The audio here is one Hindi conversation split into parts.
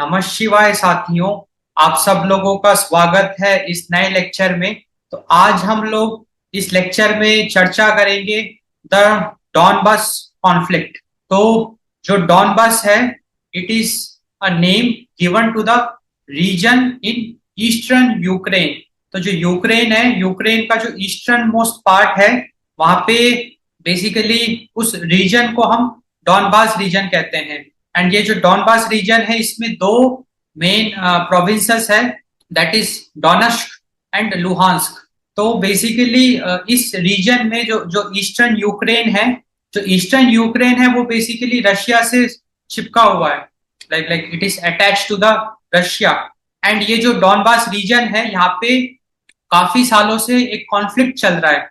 नमः शिवाय साथियों, आप सब लोगों का स्वागत है इस नए लेक्चर में। तो आज हम लोग इस लेक्चर में चर्चा करेंगे द डॉनबस कॉन्फ्लिक्ट। तो जो डॉनबस है, it is a name given to the region in eastern Ukraine. तो जो यूक्रेन है, यूक्रेन का जो ईस्टर्न मोस्ट पार्ट है, वहां पे बेसिकली उस रीजन को हम डॉनबास रीजन कहते हैं। एंड ये जो डॉनबास रीजन है, इसमें दो मेन प्रोविंसेस है, that is Donetsk and Luhansk. तो बेसिकली इस रीजन में जो जो ईस्टर्न यूक्रेन है, जो ईस्टर्न यूक्रेन है वो बेसिकली रशिया से चिपका हुआ है, like like it is attach to the Russia. And ये जो डॉनबास रीजन है, यहाँ पे काफी सालों से एक कॉन्फ्लिक्ट चल रहा है।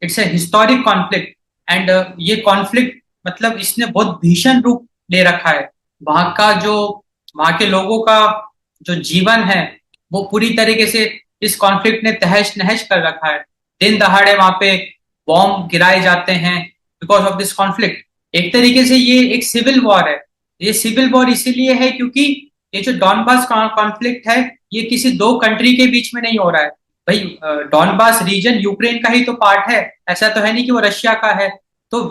It's a historic conflict. And ये कॉन्फ्लिक्ट मतलब इसने बहुत भीषण रूप ले रखा है। वहां का जो वहां के लोगों का जो जीवन है, वो पूरी तरीके से इस कॉन्फ्लिक्ट ने तहस नहस कर रखा है। दिन दहाड़े वहां पे बॉम्ब गिराए जाते हैं बिकॉज ऑफ दिस कॉन्फ्लिक्ट। एक तरीके से ये एक सिविल वॉर है। ये सिविल वॉर इसीलिए है क्योंकि ये जो डॉनबास कॉन्फ्लिक्ट है, ये किसी दो कंट्री के बीच में नहीं हो रहा है। भाई, डॉनबास रीजन यूक्रेन का ही तो पार्ट है, ऐसा तो है नहीं कि वो रशिया का है। तो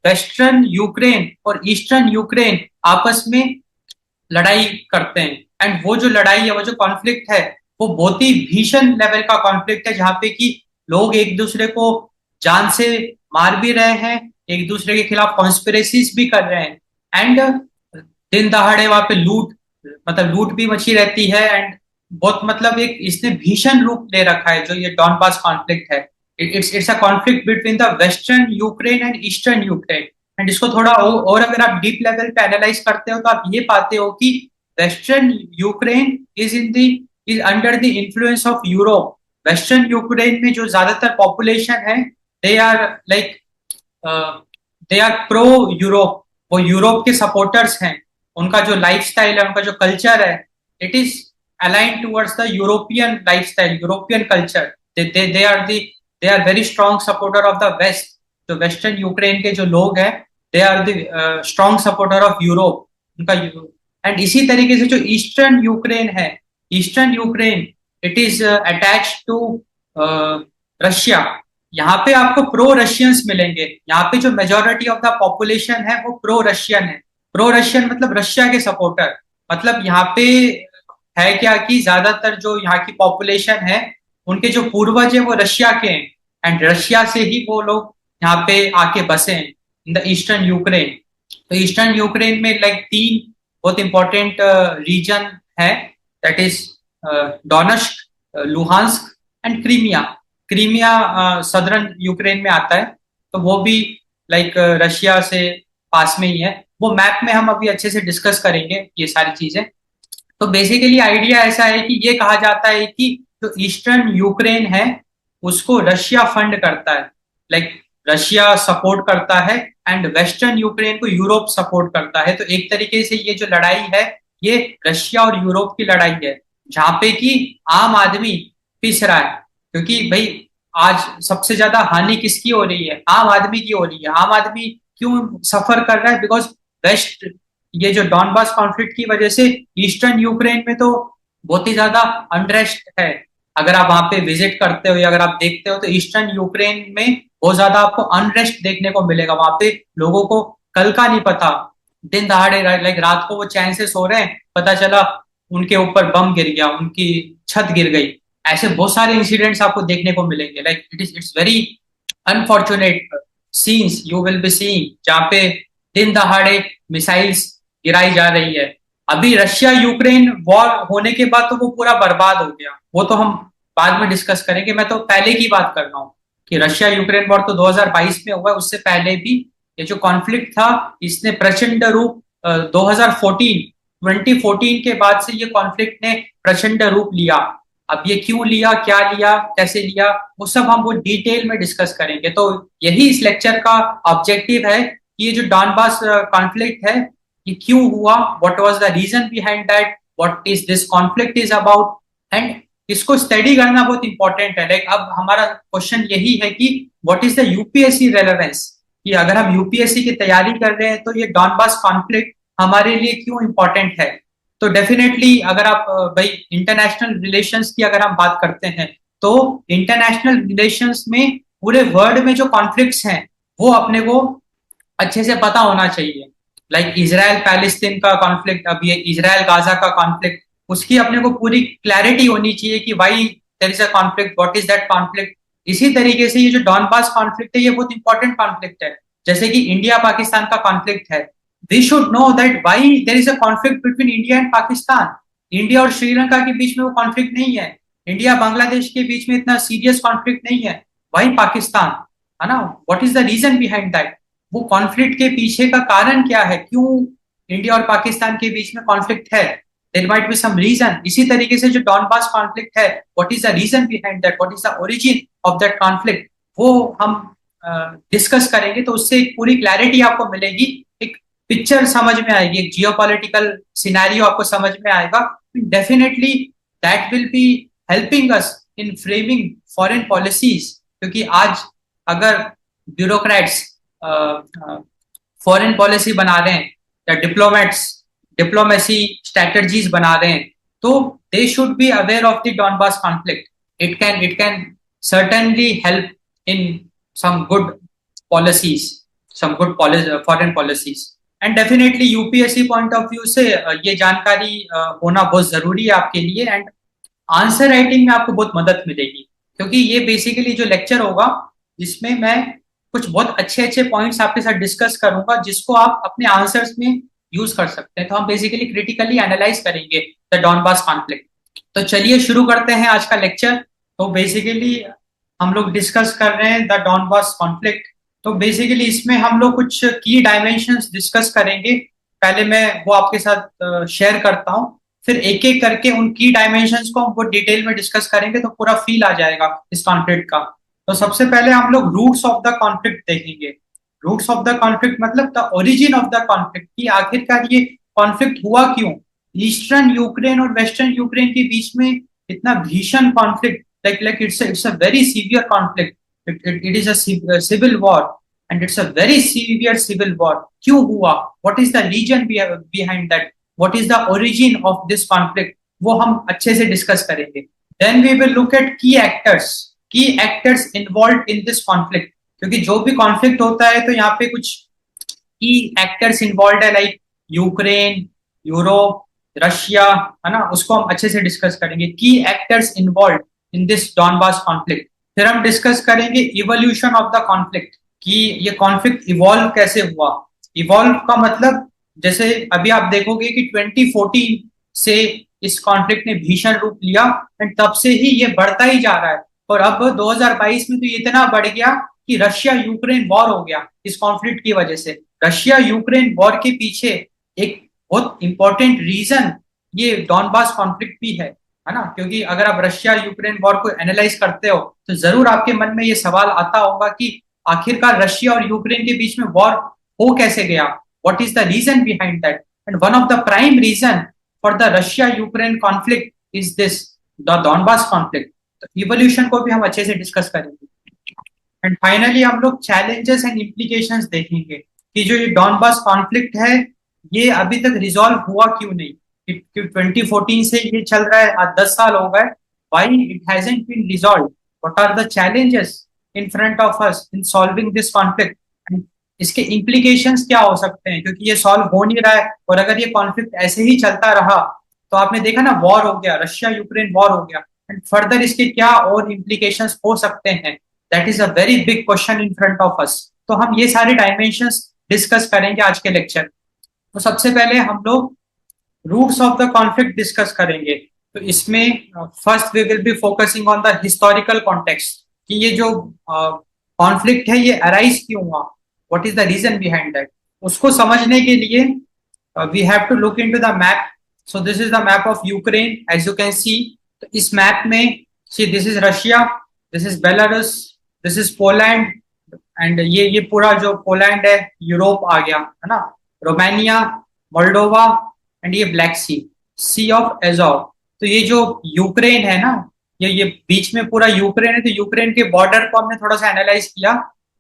वेस्टर्न यूक्रेन और ईस्टर्न यूक्रेन आपस में लड़ाई करते हैं। एंड वो जो लड़ाई है, वो जो कॉन्फ्लिक्ट है, वो बहुत ही भीषण लेवल का कॉन्फ्लिक्ट है, जहां पे कि लोग एक दूसरे को जान से मार भी रहे हैं, एक दूसरे के खिलाफ कॉन्स्पिरेसीज भी कर रहे हैं। एंड दिन दहाड़े वहां पे लूट भी मची रहती है। एंड बहुत मतलब एक इसने भीषण रूप ले रखा है जो ये डॉनबास कॉन्फ्लिक्ट है। It's a conflict between the western Ukraine and eastern Ukraine. And इसको थोड़ा और अगर आप डीप लेवल पे एनालाइज करते हो, तो आप ये पाते हो कि western Ukraine is under the influence of Europe. Western Ukraine में जो ज्यादातर पॉपुलेशन है, they are like they are pro Europe. वो यूरोप के सपोर्टर्स हैं। उनका जो लाइफस्टाइल है, उनका जो कल्चर है, it is align towards the European lifestyle, European culture. They are very strong supporter of the west. जो वेस्टर्न यूक्रेन के जो लोग हैं, they are the strong supporter of Europe, उनका। एंड इसी तरीके से जो ईस्टर्न यूक्रेन है, eastern Ukraine it is attach to Russia. यहाँ पे आपको प्रो रशियंस मिलेंगे। यहाँ पे जो मेजोरिटी ऑफ द पॉपुलेशन है, वो प्रो रशियन है। प्रो रशियन मतलब रशिया के सपोर्टर। मतलब यहाँ पे है क्या कि ज्यादातर जो यहाँ की पॉपुलेशन है, उनके जो पूर्वज है वो रशिया के हैं। एंड रशिया से ही वो लोग यहाँ पे आके बसे हैं इन द ईस्टर्न यूक्रेन। तो ईस्टर्न यूक्रेन में लाइक तीन बहुत इंपॉर्टेंट रीजन है, that is Donetsk, Luhansk and Crimea. Crimea southern Ukraine में आता है, तो वो भी लाइक रशिया से पास में ही है। वो मैप में हम अभी अच्छे से डिस्कस करेंगे ये सारी चीजें। तो बेसिकली आइडिया ऐसा है कि ये कहा जाता है कि जो ईस्टर्न यूक्रेन है, उसको रशिया फंड करता है, लाइक रशिया सपोर्ट करता है। एंड वेस्टर्न यूक्रेन को यूरोप सपोर्ट करता है। तो एक तरीके से ये जो लड़ाई है, ये रशिया और यूरोप की लड़ाई है, जहां पे कि आम आदमी पिस रहा है। क्योंकि भाई, आज सबसे ज्यादा हानि किसकी हो रही है? आम आदमी की हो रही है। आम आदमी क्यों सफर कर रहा है? बिकॉज वेस्ट, ये जो डॉनबास कॉन्फ्लिक्ट की वजह से ईस्टर्न यूक्रेन में तो बहुत ही ज्यादा अनरेस्ट है। अगर आप वहां पे विजिट करते हो या अगर आप देखते हो, तो ईस्टर्न यूक्रेन में बहुत ज्यादा आपको अनरेस्ट देखने को मिलेगा। वहां पे लोगों को कल का नहीं पता। दिन दहाड़े लाइक रात को वो चैन से सो रहे हैं, पता चला उनके ऊपर बम गिर गया, उनकी छत गिर गई। ऐसे बहुत सारे इंसिडेंट्स आपको देखने को मिलेंगे। Like it's very unfortunate scenes you will be seeing, जहाँ पे दिन दहाड़े मिसाइल्स गिराई जा रही है। अभी रशिया यूक्रेन वॉर होने के बाद तो वो पूरा बर्बाद हो गया, वो तो हम बाद में डिस्कस करेंगे। मैं तो पहले की बात कर रहा हूँ कि रशिया यूक्रेन वॉर तो 2022 में हुआ है। उससे पहले भी ये जो कॉन्फ्लिक्ट था, इसने प्रचंड रूप 2014 के बाद से ये कॉन्फ्लिक्ट ने प्रचंड रूप लिया। अब ये क्यों लिया, क्या लिया, कैसे लिया, वो सब हम वो डिटेल में डिस्कस करेंगे। तो यही इस लेक्चर का ऑब्जेक्टिव है कि ये जो डॉनबास कॉन्फ्लिक्ट है, ये क्यों हुआ, what was the reason behind that, what is this conflict is about. And इसको स्टडी करना बहुत इंपॉर्टेंट है। लाइक अब हमारा क्वेश्चन यही है कि what is the UPSC relevance, कि अगर हम यूपीएससी की तैयारी कर रहे हैं, तो ये डॉनबास कॉन्फ्लिक्ट हमारे लिए क्यों इंपॉर्टेंट है। तो डेफिनेटली अगर आप भाई इंटरनेशनल रिलेशंस की अगर हम बात करते हैं, तो इंटरनेशनल रिलेशंस में पूरे वर्ल्ड में जो कॉन्फ्लिक्ट्स हैं वो अपने को अच्छे से पता होना चाहिए। लाइक इजराइल पैलेस्तीन का कॉन्फ्लिक्ट, अभी इजराइल गाजा का कॉन्फ्लिक्ट, उसकी अपने को पूरी क्लैरिटी होनी चाहिए कि why there is a conflict, what is that conflict. इसी तरीके से ये जो डॉनबास कॉन्फ्लिक्ट है ये बहुत इंपॉर्टेंट कॉन्फ्लिक्ट है, जैसे कि इंडिया पाकिस्तान का कॉन्फ्लिक्ट है। We should know that why there is a conflict between India and Pakistan. India और श्रीलंका के बीच में वो कॉन्फ्लिक्ट नहीं है, इंडिया बांग्लादेश के बीच में इतना सीरियस कॉन्फ्लिक्ट नहीं है, वही पाकिस्तान, है ना। What is the reason behind that, वो कॉन्फ्लिक्ट के पीछे का कारण क्या है, क्यों इंडिया और पाकिस्तान के बीच में कॉन्फ्लिक्ट है, there might be some reason. इसी तरीके से जो डॉनबास कॉन्फ्लिक्ट है, what is the reason behind that, what is the origin of that conflict, वो हम डिस्कस करेंगे। तो उससे एक पूरी क्लैरिटी आपको मिलेगी, एक पिक्चर समझ में आएगी, एक जियोपॉलिटिकल सिनेरियो आपको समझ में आएगा। Definitely that will be helping us in framing foreign policies, क्योंकि आज अगर ब्यूरोक्रेट्स फॉरेन पॉलिसी बना रहे हैं या डिप्लोमेट्स डिप्लोमेसी स्ट्रेटजीज बना रहे हैं, तो they should be aware of the Donbas conflict. It can certainly help in some good policies, some good foreign policies. And definitely UPSC point of view से ये जानकारी होना बहुत जरूरी है आपके लिए, एंड आंसर राइटिंग में आपको बहुत मदद मिलेगी, क्योंकि ये बेसिकली जो लेक्चर होगा जिसमें मैं कुछ बहुत अच्छे अच्छे पॉइंट्स आपके साथ डिस्कस करूंगा, जिसको आप अपने आंसर्स में यूज कर सकते हैं। तो हम बेसिकली क्रिटिकली एनालाइज करेंगे द डॉनबास कॉन्फ्लिक्ट। तो चलिए शुरू करते हैं आज का लेक्चर। तो बेसिकली हम लोग डिस्कस कर रहे हैं द डॉनबास कॉन्फ्लिक्ट। तो बेसिकली इसमें हम लोग कुछ की डायमेंशंस डिस्कस करेंगे। पहले मैं वो आपके साथ शेयर करता हूँ, फिर एक एक करके उन की डायमेंशंस को हम बहुत डिटेल में डिस्कस करेंगे, तो पूरा फील आ जाएगा इस कॉन्फ्लिक्ट का। तो सबसे पहले हम लोग रूट्स ऑफ द कॉन्फ्लिक्ट देखेंगे। रूट्स ऑफ द कॉन्फ्लिक्ट मतलब the origin of the conflict, कि आखिरकार ये कॉन्फ्लिक्ट हुआ क्यों, ईस्टर्न यूक्रेन और वेस्टर्न यूक्रेन के बीच में इतना भीषण conflict, like it's a very severe conflict. It is a civil war, and it's a very severe civil war. क्यों हुआ, what is the reason behind that, what is the origin of this conflict, वो हम अच्छे से डिस्कस करेंगे। Then we will look at key actors involved in this conflict, क्योंकि जो भी कॉन्फ्लिक्ट होता है तो यहाँ पे कुछ की एक्टर्स इन्वॉल्व है, लाइक यूक्रेन, यूरोप, रशिया, है ना, उसको हम अच्छे से डिस्कस करेंगे। की actors involve in this Donbas conflict. फिर हम डिस्कस करेंगे इवोल्यूशन ऑफ द कॉन्फ्लिक्ट, कि ये कॉन्फ्लिक्ट इवॉल्व कैसे हुआ। इवॉल्व का मतलब, जैसे अभी आप देखोगे कि 2014 से इस कॉन्फ्लिक्ट ने भीषण रूप लिया, एंड तब से ही ये बढ़ता ही जा रहा है, और अब 2022 में तो ये इतना बढ़ गया कि रशिया यूक्रेन वॉर हो गया इस कॉन्फ्लिक्ट की वजह से। रशिया यूक्रेन वॉर के पीछे एक बहुत इंपॉर्टेंट रीजन ये डॉनबास कॉन्फ्लिक्ट भी है ना, क्योंकि अगर आप रशिया यूक्रेन वॉर को एनालाइज करते हो तो जरूर आपके मन में ये सवाल आता होगा कि आखिरकार रशिया और यूक्रेन के बीच में वॉर हो कैसे गया, what is the reason behind that. And one of the prime reason for the Russia Ukraine conflict is this the Donbas conflict. तो इवोल्यूशन को भी हम अच्छे से डिस्कस करेंगे। एंड फाइनली हम लोग चैलेंजेस एंड इम्प्लीकेशंस देखेंगे कि जो ये डॉनबास कॉन्फ्लिक्ट है ये अभी तक रिजॉल्व हुआ क्यों नहीं। 2014 से ये चल रहा है, आज 10 साल हो गए, why it hasn't been resolved, what are the challenges in front of us in solving this conflict, इसके इम्प्लीकेशंस क्या हो सकते हैं, क्योंकि ये सॉल्व हो नहीं रहा है। और अगर ये कॉन्फ्लिक्ट ऐसे ही चलता रहा तो आपने देखा ना, वॉर हो गया, रशिया यूक्रेन वॉर हो गया, एंड फर्दर इसके क्या और इम्प्लीकेशंस हो सकते हैं, that is a very big question in front of अस। तो हम ये सारे डायमेंशंस डिस्कस करेंगे आज के लेक्चर। तो सबसे पहले हम लोग roots of the conflict discuss करेंगे। तो इसमें first we will be focusing on the historical context, कि ये जो कॉन्फ्लिक्ट है ये अराइज क्यों हुआ, what is the reason behind that. उसको समझने के लिए we have to look into the map. So this is the map of Ukraine, as you can see. तो इस मैप में see this is Russia, this is Belarus, this is Poland, and ये पूरा जो पोलैंड है यूरोप आ गया, है ना, रोमानिया, मोल्डोवा, एंड ये ब्लैक सी ऑफ एजोव। तो ये जो यूक्रेन है ना, ये बीच में पूरा यूक्रेन है। तो यूक्रेन के बॉर्डर को हमने थोड़ा सा एनालाइज किया,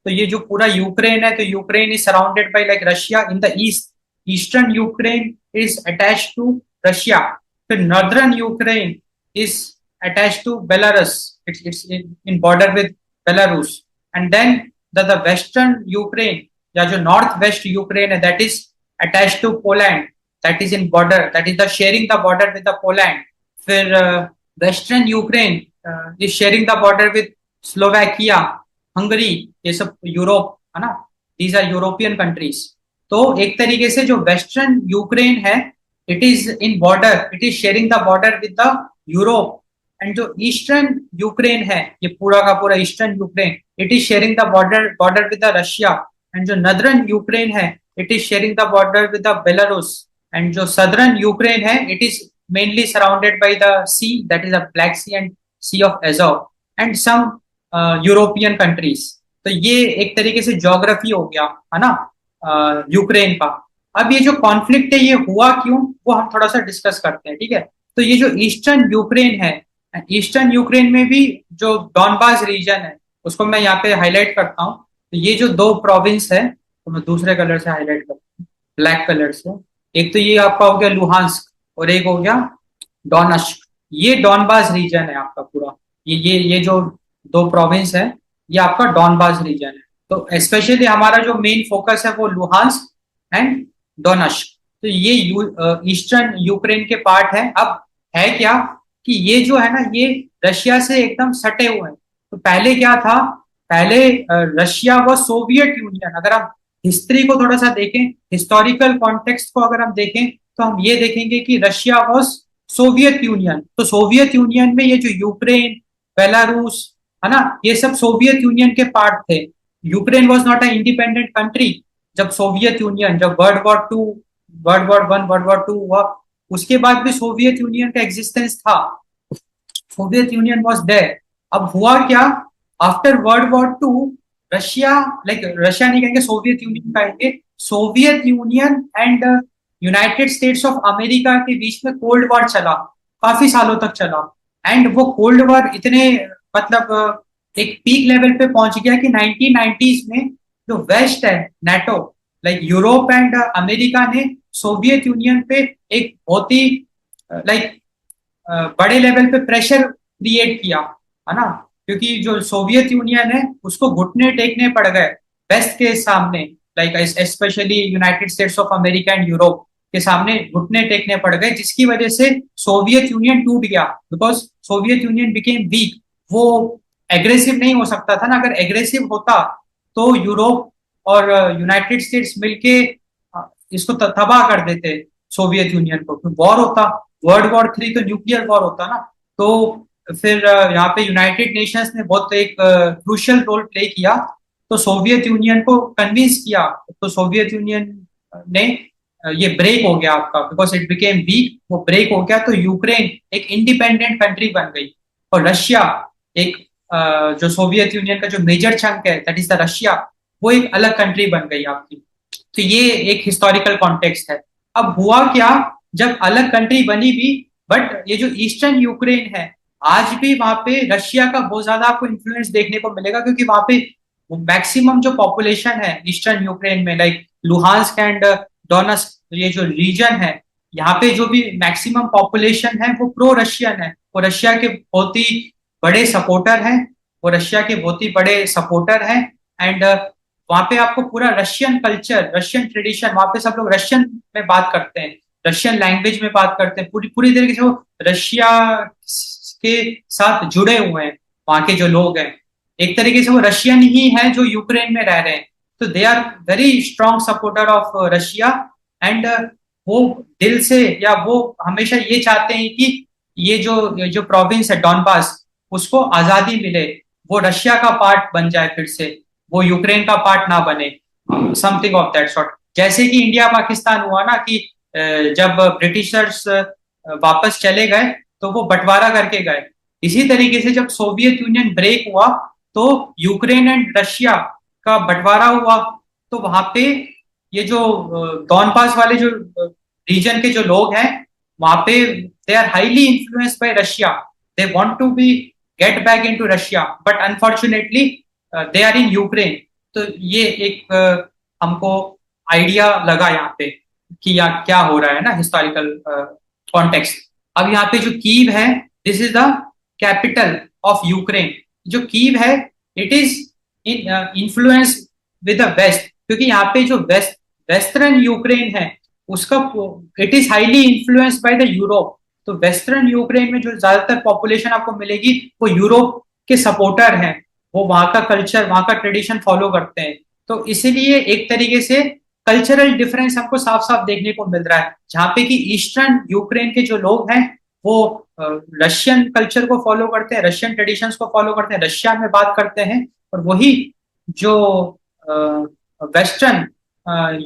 तो ये जो पूरा यूक्रेन है, तो Ukraine is surrounded by like Russia in the east, eastern Ukraine is attached to Russia. फिर northern Ukraine is attached to Belarus, it's in border with Belarus. And then the western Ukraine या जो नॉर्थ वेस्ट यूक्रेन है that is attached to Poland, that is in border, that is the sharing the border with the Poland. फिर western Ukraine is sharing the border with Slovakia, Hungary, ये सब यूरोप है ना, दीज आर यूरोपियन कंट्रीज. तो एक तरीके से जो वेस्टर्न यूक्रेन है it is in border, it is sharing the border with the Europe. And जो ईस्टर्न यूक्रेन है, ये पूरा का पूरा eastern Ukraine, it is sharing the border border with the Russia. And जो नदर्न यूक्रेन है it is sharing the border with the Belarus. And जो सदर्न यूक्रेन है it is mainly surrounded by the sea, that is the Black Sea and Sea of Azov and some European countries. तो ये एक तरीके से ज्योग्राफी हो गया है ना यूक्रेन का. अब ये जो कॉन्फ्लिक्ट है ये हुआ क्यों, वो हम थोड़ा सा डिस्कस करते हैं, ठीक है. तो ये जो ईस्टर्न यूक्रेन है, ईस्टर्न यूक्रेन में भी जो डॉनबास रीजन है उसको मैं यहाँ पे हाईलाइट करता हूँ. तो ये जो दो प्रोविंस है, तो मैं दूसरे कलर से हाईलाइट करता हूँ, ब्लैक कलर से. एक तो ये आपका हो गया लुहांस्क और एक हो गया डोनेट्स्क. ये डॉनबास रीजन है आपका पूरा. ये जो दो प्रोविंस है ये आपका डॉनबास रीजन है. तो स्पेशली हमारा जो मेन फोकस है वो लुहांस्क एंड डोनेट्स्क. तो ये ईस्टर्न यूक्रेन के पार्ट है. अब है क्या कि ये जो है ना ये रशिया से एकदम सटे हुए हैं. तो पहले क्या था, पहले रशिया व सोवियत यूनियन, अगर हम हिस्ट्री को थोड़ा सा देखें, हिस्टोरिकल कॉन्टेक्स्ट को अगर हम देखें तो हम ये देखेंगे कि रशिया वॉज सोवियत यूनियन. तो सोवियत यूनियन में ये जो यूक्रेन, बेलारूस है ना, ये सब सोवियत यूनियन के पार्ट थे. Ukraine was not a independent country. जब सोवियत यूनियन, जब world war two, world war one, world war two हुआ, उसके बाद भी सोवियत यूनियन का एग्जिस्टेंस था. Soviet Union was there. अब हुआ क्या, after world war two Russia, like Russia नहीं कहेंगे, सोवियत यूनियन कहेंगे, Soviet union and United states of America के बीच में कोल्ड वॉर चला, काफी सालों तक चला. एंड वो कोल्ड वॉर इतने मतलब एक पीक लेवल पे पहुंच गया कि 1990s में जो वेस्ट है, NATO, like Europe and America ने सोवियत यूनियन पे एक बहुत ही लाइक बड़े लेवल पे प्रेशर क्रिएट किया है ना. क्योंकि जो सोवियत यूनियन है उसको घुटने टेकने पड़ गए वेस्ट के सामने, like specially United states of America and Europe के सामने घुटने टेकने पड़ गए, जिसकी वजह से सोवियत यूनियन टूट गया. Because Soviet union became week. वो एग्रेसिव नहीं हो सकता था ना. अगर एग्रेसिव होता तो यूरोप और यूनाइटेड स्टेट्स मिलके इसको तबाह कर देते सोवियत यूनियन को. वॉर होता, वर्ल्ड वॉर 3 तो न्यूक्लियर वॉर होता ना. तो फिर यहाँ पे यूनाइटेड नेशंस ने बहुत एक क्रूशियल रोल प्ले किया. तो सोवियत यूनियन को कन्विंस किया. तो सोवियत यूनियन ने ये ब्रेक हो गया आपका, बिकॉज इट बिकेम वीक. वो ब्रेक हो गया तो यूक्रेन एक इंडिपेंडेंट कंट्री बन गई. और रशिया एक जो सोवियत यूनियन का जो मेजर चंक है दैट इज द रशिया, वो एक अलग कंट्री बन गई आपकी. तो ये एक हिस्टोरिकल कॉन्टेक्स्ट है. अब हुआ क्या, जब अलग कंट्री बनी भी, बट ये जो ईस्टर्न यूक्रेन है आज भी वहां पे रशिया का बहुत ज्यादा आपको इन्फ्लुएंस देखने को मिलेगा. क्योंकि वहां पे मैक्सिमम जो पॉपुलेशन है ईस्टर्न यूक्रेन में, लाइक लुहांस्क एंड डोनेट्स्क, ये जो रीजन है यहाँ पे जो भी मैक्सिमम पॉपुलेशन है वो प्रो रशियन है. वो रशिया के बहुत ही बड़े सपोर्टर हैं. वो रशिया के बहुत ही बड़े सपोर्टर हैं. एंड वहां पे आपको पूरा रशियन कल्चर, रशियन ट्रेडिशन, वहां पे सब लोग रशियन में बात करते हैं, रशियन लैंग्वेज में बात करते हैं. पूरी पूरी तरीके से वो रशिया के साथ जुड़े हुए हैं. वहां के जो लोग हैं एक तरीके से वो रशियन ही हैं जो यूक्रेन में रह रहे हैं. तो they are very strong supporter of Russia. And वो दिल से, या वो हमेशा ये चाहते हैं कि ये जो प्रोविंस है डॉनबास, उसको आजादी मिले, वो रशिया का पार्ट बन जाए फिर से, वो यूक्रेन का पार्ट ना बने. Something of that sort. जैसे कि इंडिया पाकिस्तान हुआ ना, कि जब ब्रिटिशर्स वापस चले गए तो वो बंटवारा करके गए. इसी तरीके से जब सोवियत यूनियन ब्रेक हुआ तो यूक्रेन एंड रशिया का बंटवारा हुआ. तो वहां पे ये जो डॉनबास वाले जो रीजन के जो लोग हैं वहां पे they are highly influenced by Russia. They want to be get back into Russia, but unfortunately they are in Ukraine. तो ये एक हमको आइडिया लगा यहाँ पे कि यहाँ क्या हो रहा है ना, हिस्टोरिकल कॉन्टेक्स्ट। अब यहाँ पे जो कीव है, this is the capital of Ukraine. जो कीव है, it is influence with the west, क्योंकि यहाँ पे जो वेस्टर्न यूक्रेन है उसका it is highly influenced by the Europe. तो वेस्टर्न यूक्रेन में जो ज्यादातर पॉपुलेशन आपको मिलेगी वो यूरोप के सपोर्टर हैं, वो वहां का कल्चर, वहां का ट्रेडिशन फॉलो करते हैं। तो इसीलिए एक तरीके से कल्चरल डिफरेंस हमको साफ साफ देखने को मिल रहा है, जहाँ पे कि ईस्टर्न यूक्रेन के जो लोग हैं वो रशियन कल्चर को फॉलो करते हैं, रशियन ट्रेडिशंस को फॉलो करते हैं, रशिया में बात करते हैं। और वही जो वेस्टर्न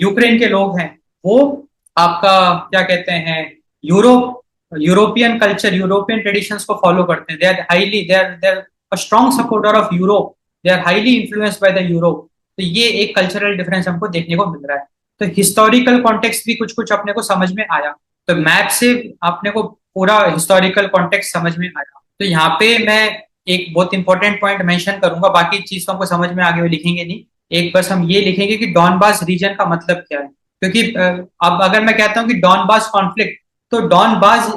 यूक्रेन के लोग हैं वो आपका क्या कहते हैं, यूरोपियन कल्चर, यूरोपियन ट्रेडिशंस को फॉलो करते हैं। They are a strong supporter of Europe, they are highly influenced by the Europe. तो ये एक कल्चरल डिफरेंस हमको देखने को मिल रहा है। तो हिस्टोरिकल कॉन्टेक्स्ट भी कुछ कुछ अपने को समझ में आया। तो मैप से अपने को पूरा हिस्टोरिकल कॉन्टेक्स्ट समझ में आया। तो यहाँ पे मैं एक बहुत इंपॉर्टेंट पॉइंट मेंशन करूंगा, बाकी चीज तो हमको समझ में आगे लिखेंगे नहीं। एक बस हम ये लिखेंगे कि डॉनबास रीजन का मतलब क्या है, क्योंकि अब अगर मैं कहता हूँ कि डॉनबास कॉन्फ्लिक्ट, तो डॉनबास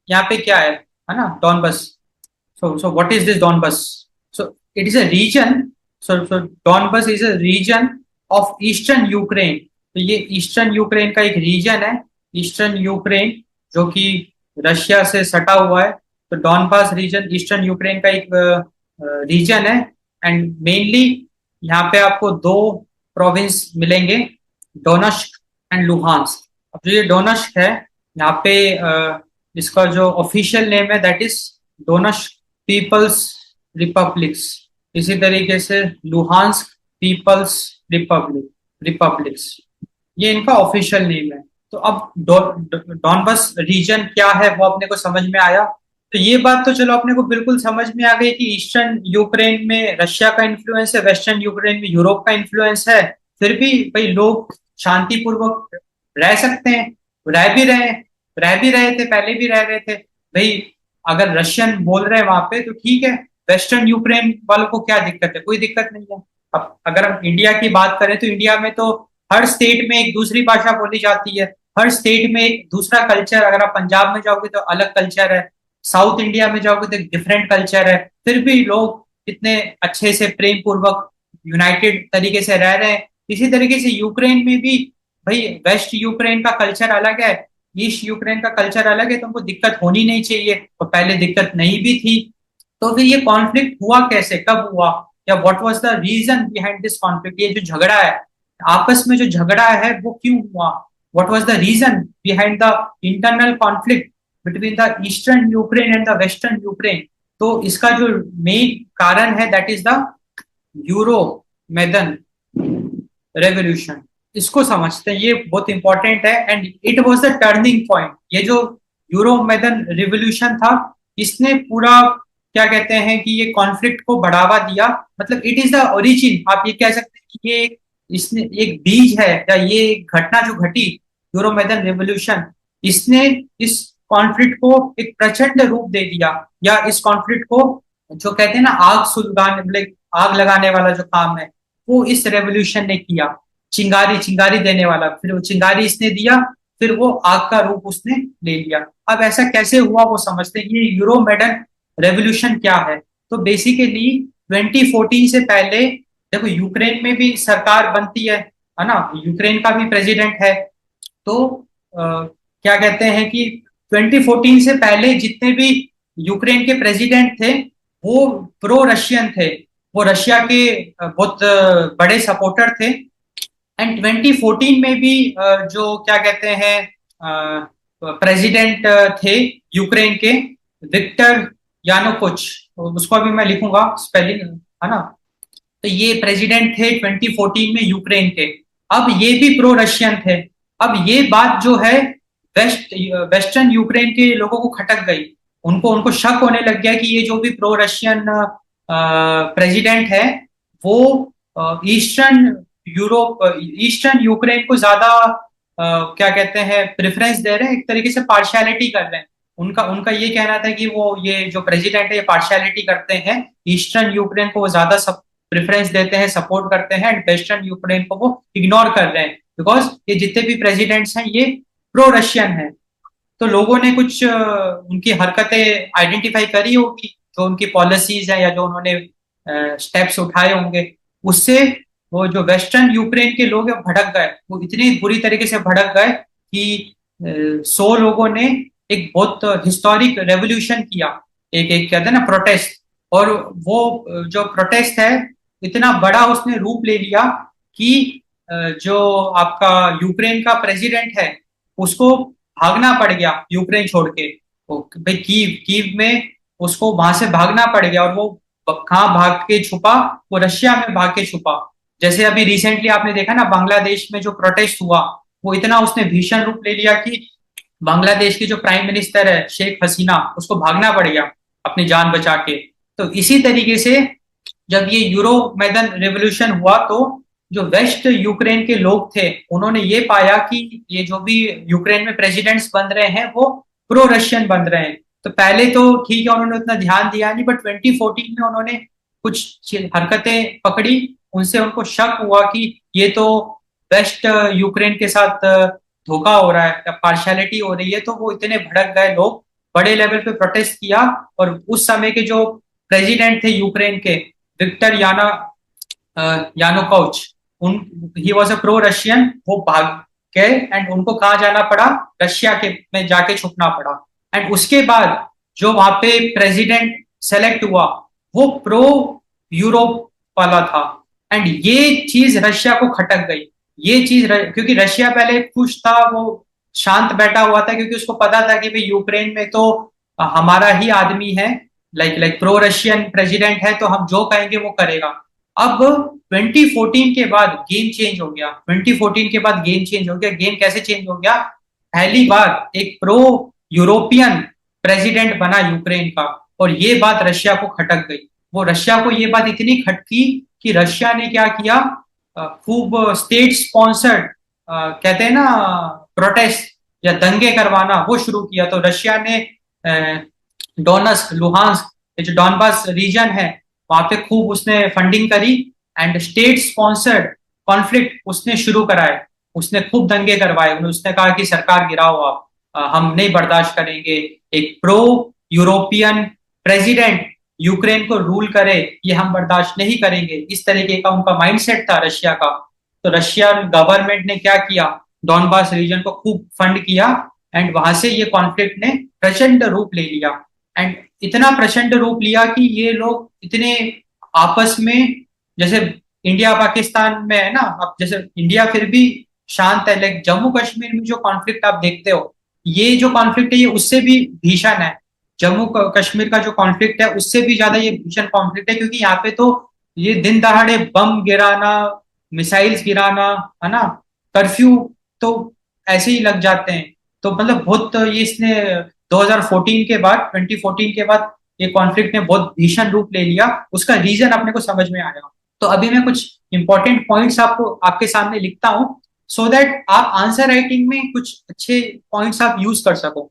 यहाँ पे क्या है ना, Donbas. so what is this Donbas? So it is a region. So Donbas is a region of eastern Ukraine. तो ये ईस्टर्न यूक्रेन का एक रीजन है, ईस्टर्न यूक्रेन जो कि रशिया से सटा हुआ है। तो डॉनबास रीजन ईस्टर्न यूक्रेन का एक रीजन है। एंड मेनली यहाँ पे आपको दो प्रोविंस मिलेंगे, डोनस्क एंड लुहांस्क। अब जो ये डोनस्क है, यहाँ पे इसका जो ऑफिशियल नेम है दैट इज डोनस्क पीपल्स रिपब्लिक्स। इसी तरीके से लुहांस्क पीपल्स रिपब्लिक्स, ये इनका ऑफिशियल नेम है। तो अब डॉनबस रीजन क्या है वो अपने को समझ में आया। तो ये बात तो चलो अपने को बिल्कुल समझ में आ गई कि ईस्टर्न यूक्रेन में रशिया का इन्फ्लुएंस है, वेस्टर्न यूक्रेन में यूरोप का इन्फ्लुएंस है। फिर भी भाई लोग शांतिपूर्वक रह सकते हैं, रह भी रहे थे, पहले भी रह रहे थे भाई। अगर रशियन बोल रहे हैं वहां पे तो ठीक है, वेस्टर्न यूक्रेन वालों को क्या दिक्कत है, कोई दिक्कत नहीं है। अब अगर हम इंडिया की बात करें तो इंडिया में तो हर स्टेट में एक दूसरी भाषा बोली जाती है, हर स्टेट में एक दूसरा कल्चर। अगर आप पंजाब में जाओगे तो अलग कल्चर है, साउथ इंडिया में जाओगे तो एक डिफरेंट कल्चर है। फिर भी लोग इतने अच्छे से प्रेम पूर्वक यूनाइटेड तरीके से रह रहे हैं। इसी तरीके से यूक्रेन में भी भाई वेस्ट यूक्रेन का कल्चर अलग है, ईस्ट यूक्रेन का कल्चर अलग है। तो उनको दिक्कत होनी नहीं चाहिए, और पहले दिक्कत नहीं भी थी। तो फिर ये कॉन्फ्लिक्ट हुआ कैसे, कब हुआ, या what was the reason behind this conflict? ये जो झगड़ा है, आपस में जो झगड़ा है वो क्यों हुआ? What was the reason behind the internal conflict between the eastern Ukraine and the western Ukraine? तो इसका जो मेन कारण है that is the Euro Maidan revolution. इसको समझते हैं, ये बहुत इंपॉर्टेंट है। And it was the turning point. ये जो यूरो मैदन रिवोल्यूशन था, इसने पूरा क्या कहते हैं कि ये कॉन्फ्लिक्ट को बढ़ावा दिया। मतलब इट इज द ओरिजिन, आप ये कह सकते हैं कि ये इसने एक बीज है, या ये घटना जो घटी यूरो मैदन रिवोल्यूशन, इसने इस कॉन्फ्लिक्ट को एक प्रचंड रूप दे दिया। या इस कॉन्फ्लिक्ट को जो कहते हैं ना आग सुलगाने, मतलब आग लगाने वाला जो काम है वो इस रेवोल्यूशन ने किया। चिंगारी चिंगारी देने वाला, फिर वो चिंगारी इसने दिया, फिर वो आग का रूप उसने ले लिया। अब ऐसा कैसे हुआ वो समझते हैं। ये यूरो मैडन रेवोल्यूशन क्या है? तो बेसिकली 2014 से पहले देखो, यूक्रेन में भी सरकार बनती है ना, यूक्रेन का भी प्रेसिडेंट है। तो क्या कहते हैं कि 2014 से पहले जितने भी यूक्रेन के प्रेसिडेंट थे वो प्रो रशियन थे, वो रशिया के बहुत बड़े सपोर्टर थे। एंड 2014 में भी जो क्या कहते हैं प्रेसिडेंट थे यूक्रेन के, विक्टर यानुकोच, उसको अभी मैं लिखूंगा स्पेलिंग, है ना। तो ये प्रेसिडेंट थे 2014 में यूक्रेन के। अब ये भी प्रो रशियन थे। अब ये बात जो है वेस्टर्न यूक्रेन के लोगों को खटक गई। उनको उनको शक होने लग गया कि ये जो भी प्रो रशियन प्रेसिडेंट है वो ईस्टर्न यूरोप, ईस्टर्न यूक्रेन को ज्यादा क्या कहते हैं प्रेफरेंस दे रहे हैं, एक तरीके से पार्शियलिटी कर रहे हैं। उनका उनका ये कहना था कि वो ये जो प्रेसिडेंट है ये पार्शियलिटी करते हैं, ईस्टर्न यूक्रेन को वो ज्यादा प्रेफरेंस देते हैं, सपोर्ट करते हैं, एंड वेस्टर्न यूक्रेन को वो इग्नोर कर रहे हैं, बिकॉज ये जितने भी प्रेसिडेंट्स हैं ये प्रो रशियन है। तो लोगों ने कुछ उनकी हरकतें आइडेंटिफाई करी होगी, जो उनकी पॉलिसीज है या जो उन्होंने स्टेप्स उठाए होंगे, उससे वो जो वेस्टर्न यूक्रेन के लोग हैं भड़क गए। वो इतनी बुरी तरीके से भड़क गए कि 100 लोगों ने एक बहुत हिस्टोरिक रेवोल्यूशन किया, एक एक कहते हैं ना प्रोटेस्ट। और वो जो प्रोटेस्ट है इतना बड़ा उसने रूप ले लिया कि जो आपका यूक्रेन का प्रेसिडेंट है उसको भागना पड़ गया यूक्रेन छोड़ के। भाई कीव कीव में उसको वहां से भागना पड़ गया, और वो कहाँ भाग के छुपा? वो रशिया में भाग के छुपा। जैसे अभी रिसेंटली आपने देखा ना बांग्लादेश में जो प्रोटेस्ट हुआ, वो इतना उसने भीषण रूप ले लिया कि बांग्लादेश की जो प्राइम मिनिस्टर है शेख हसीना, उसको भागना पड़ गया अपनी जान बचा के। तो इसी तरीके से जब ये यूरो मैदन रेवोल्यूशन हुआ, तो जो वेस्ट यूक्रेन के लोग थे उन्होंने ये पाया कि ये जो भी यूक्रेन में प्रेसिडेंट्स बन रहे हैं वो प्रो रशियन बन रहे हैं। तो पहले तो ठीक है उन्होंने उतना ध्यान दिया नहीं, बट 2014 में उन्होंने कुछ हरकतें पकड़ी, उनसे उनको शक हुआ कि ये तो वेस्ट यूक्रेन के साथ धोखा हो रहा है या पार्शियलिटी हो रही है। तो वो इतने भड़क गए, लोग बड़े लेवल पे प्रोटेस्ट किया। और उस समय के जो प्रेसिडेंट थे यूक्रेन के, विक्टर यानुकोविच, उन he was a pro Russian, वो भाग गए एंड उनको कहाँ जाना पड़ा? रशिया के में जाके छुपना पड़ा। एंड उसके बाद जो वहां पे प्रेसिडेंट सेलेक्ट हुआ वो प्रो यूरोप वाला था। एंड ये चीज रशिया को खटक गई। ये चीज क्योंकि रशिया पहले खुश था, वो शांत बैठा हुआ था, क्योंकि उसको पता था कि भाई यूक्रेन में तो हमारा ही आदमी है, like like pro Russian president है, तो हम जो कहेंगे वो करेगा। अब 2014 के बाद गेम चेंज हो गया। 2014 के बाद गेम चेंज हो गया। गेम कैसे चेंज हो गया? पहली बार एक प्रो यूरोपियन प्रेसिडेंट बना यूक्रेन का, और ये बात रशिया को खटक गई। वो रशिया को ये बात इतनी खटकी कि रशिया ने क्या किया, खूब स्टेट स्पॉन्सर्ड कहते हैं ना प्रोटेस्ट या दंगे करवाना वो शुरू किया। तो रशिया ने डोनस्क लुहांस्क, ये जो डॉनबास रीजन है, वहां पे खूब उसने फंडिंग करी एंड स्टेट स्पॉन्सर्ड कॉन्फ्लिक्ट उसने शुरू कराए। उसने खूब दंगे करवाए। उसने कहा कि सरकार गिराओ आप, हम नहीं बर्दाश्त करेंगे एक प्रो यूरोपियन प्रेसिडेंट यूक्रेन को रूल करे, ये हम बर्दाश्त नहीं करेंगे। इस तरीके का उनका माइंडसेट था रशिया का। तो रशिया गवर्नमेंट ने क्या किया, डॉनबास रीजन को खूब फंड किया एंड वहां से ये कॉन्फ्लिक्ट ने प्रचंड रूप ले लिया। एंड इतना प्रचंड रूप लिया कि ये लोग इतने आपस में, जैसे इंडिया पाकिस्तान में है ना, अब जैसे इंडिया फिर भी शांत है, लेकिन जम्मू कश्मीर में जो कॉन्फ्लिक्ट आप देखते हो, ये जो कॉन्फ्लिक्ट है ये उससे भी भीषण है। जम्मू कश्मीर का जो कॉन्फ्लिक्ट है उससे भी ज्यादा ये भीषण कॉन्फ्लिक्ट है, क्योंकि यहाँ पे तो ये दिन दहाड़े बम गिराना, मिसाइल्स गिराना, है ना, कर्फ्यू तो ऐसे ही लग जाते हैं। तो मतलब बहुत ये इसने 2014 के बाद, 2014 के बाद ये कॉन्फ्लिक्ट ने बहुत भीषण रूप ले लिया। उसका रीजन अपने को समझ में आया। तो अभी मैं कुछ इंपॉर्टेंट पॉइंट्स आपको आपके सामने लिखता हूं, सो दैट आप आंसर राइटिंग में कुछ अच्छे पॉइंट्स आप यूज कर सको।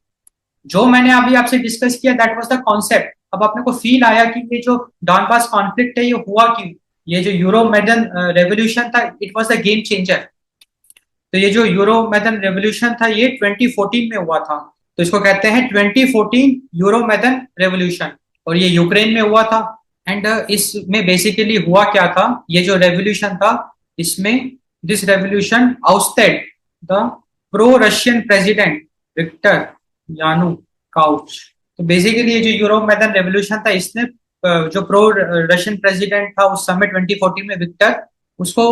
जो मैंने अभी आपसे डिस्कस किया दैट वाज द कॉन्सेप्ट। अब अपने को फील आया कि ये जो डॉनबास कॉन्फ्लिक्ट है ये हुआ क्यों। ये जो यूरो मैदन रेवोल्यूशन था, it was the game changer. तो ये जो यूरो मैदन रेवोल्यूशन था ये 2014 में हुआ था। तो इसको कहते हैं 2014 यूरो मैदन रेवोल्यूशन, और ये यूक्रेन में हुआ था। एंड इसमें बेसिकली हुआ क्या था, ये जो रेवोल्यूशन था इसमें this revolution ousted the pro Russian president Viktor Yanukovych. तो बेसिकली ये जो यूरो मैदन रेवोल्यूशन था इसने जो प्रो रशियन प्रेसिडेंट था उस समय 2014 में विक्टर, उसको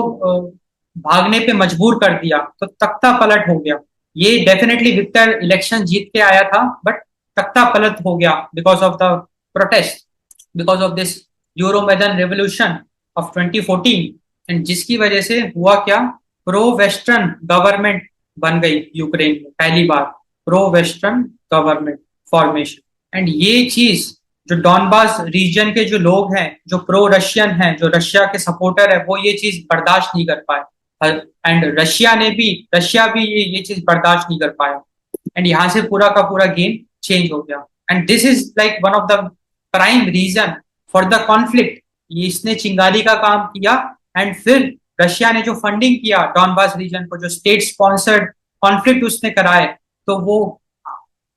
भागने पे मजबूर कर दिया। तो तख्ता पलट हो गया। ये डेफिनेटली विक्टर इलेक्शन जीत के आया था, बट तख्ता पलट हो गया because of the protest, because of this Euro Maidan revolution of 2014। And जिसकी वजह से हुआ क्या, प्रो वेस्टर्न गवर्नमेंट बन गई यूक्रेन में पहली बार, pro western government formation. And ये चीज जो डॉनबास रीजन के जो लोग हैं, जो प्रो रशियन हैं, जो रशिया के सपोर्टर है, वो ये चीज बर्दाश्त नहीं कर पाए। एंड रशिया भी ये चीज बर्दाश्त नहीं कर पाया। एंड यहाँ से पूरा का पूरा गेम चेंज हो गया। And this is like one of the prime reason for the conflict. ये इसने चिंगारी का काम किया। एंड फिर रशिया ने जो फंडिंग किया डॉनबास रीजन को, जो स्टेट स्पॉन्सर्ड कॉन्फ्लिक्ट उसने कराए, तो वो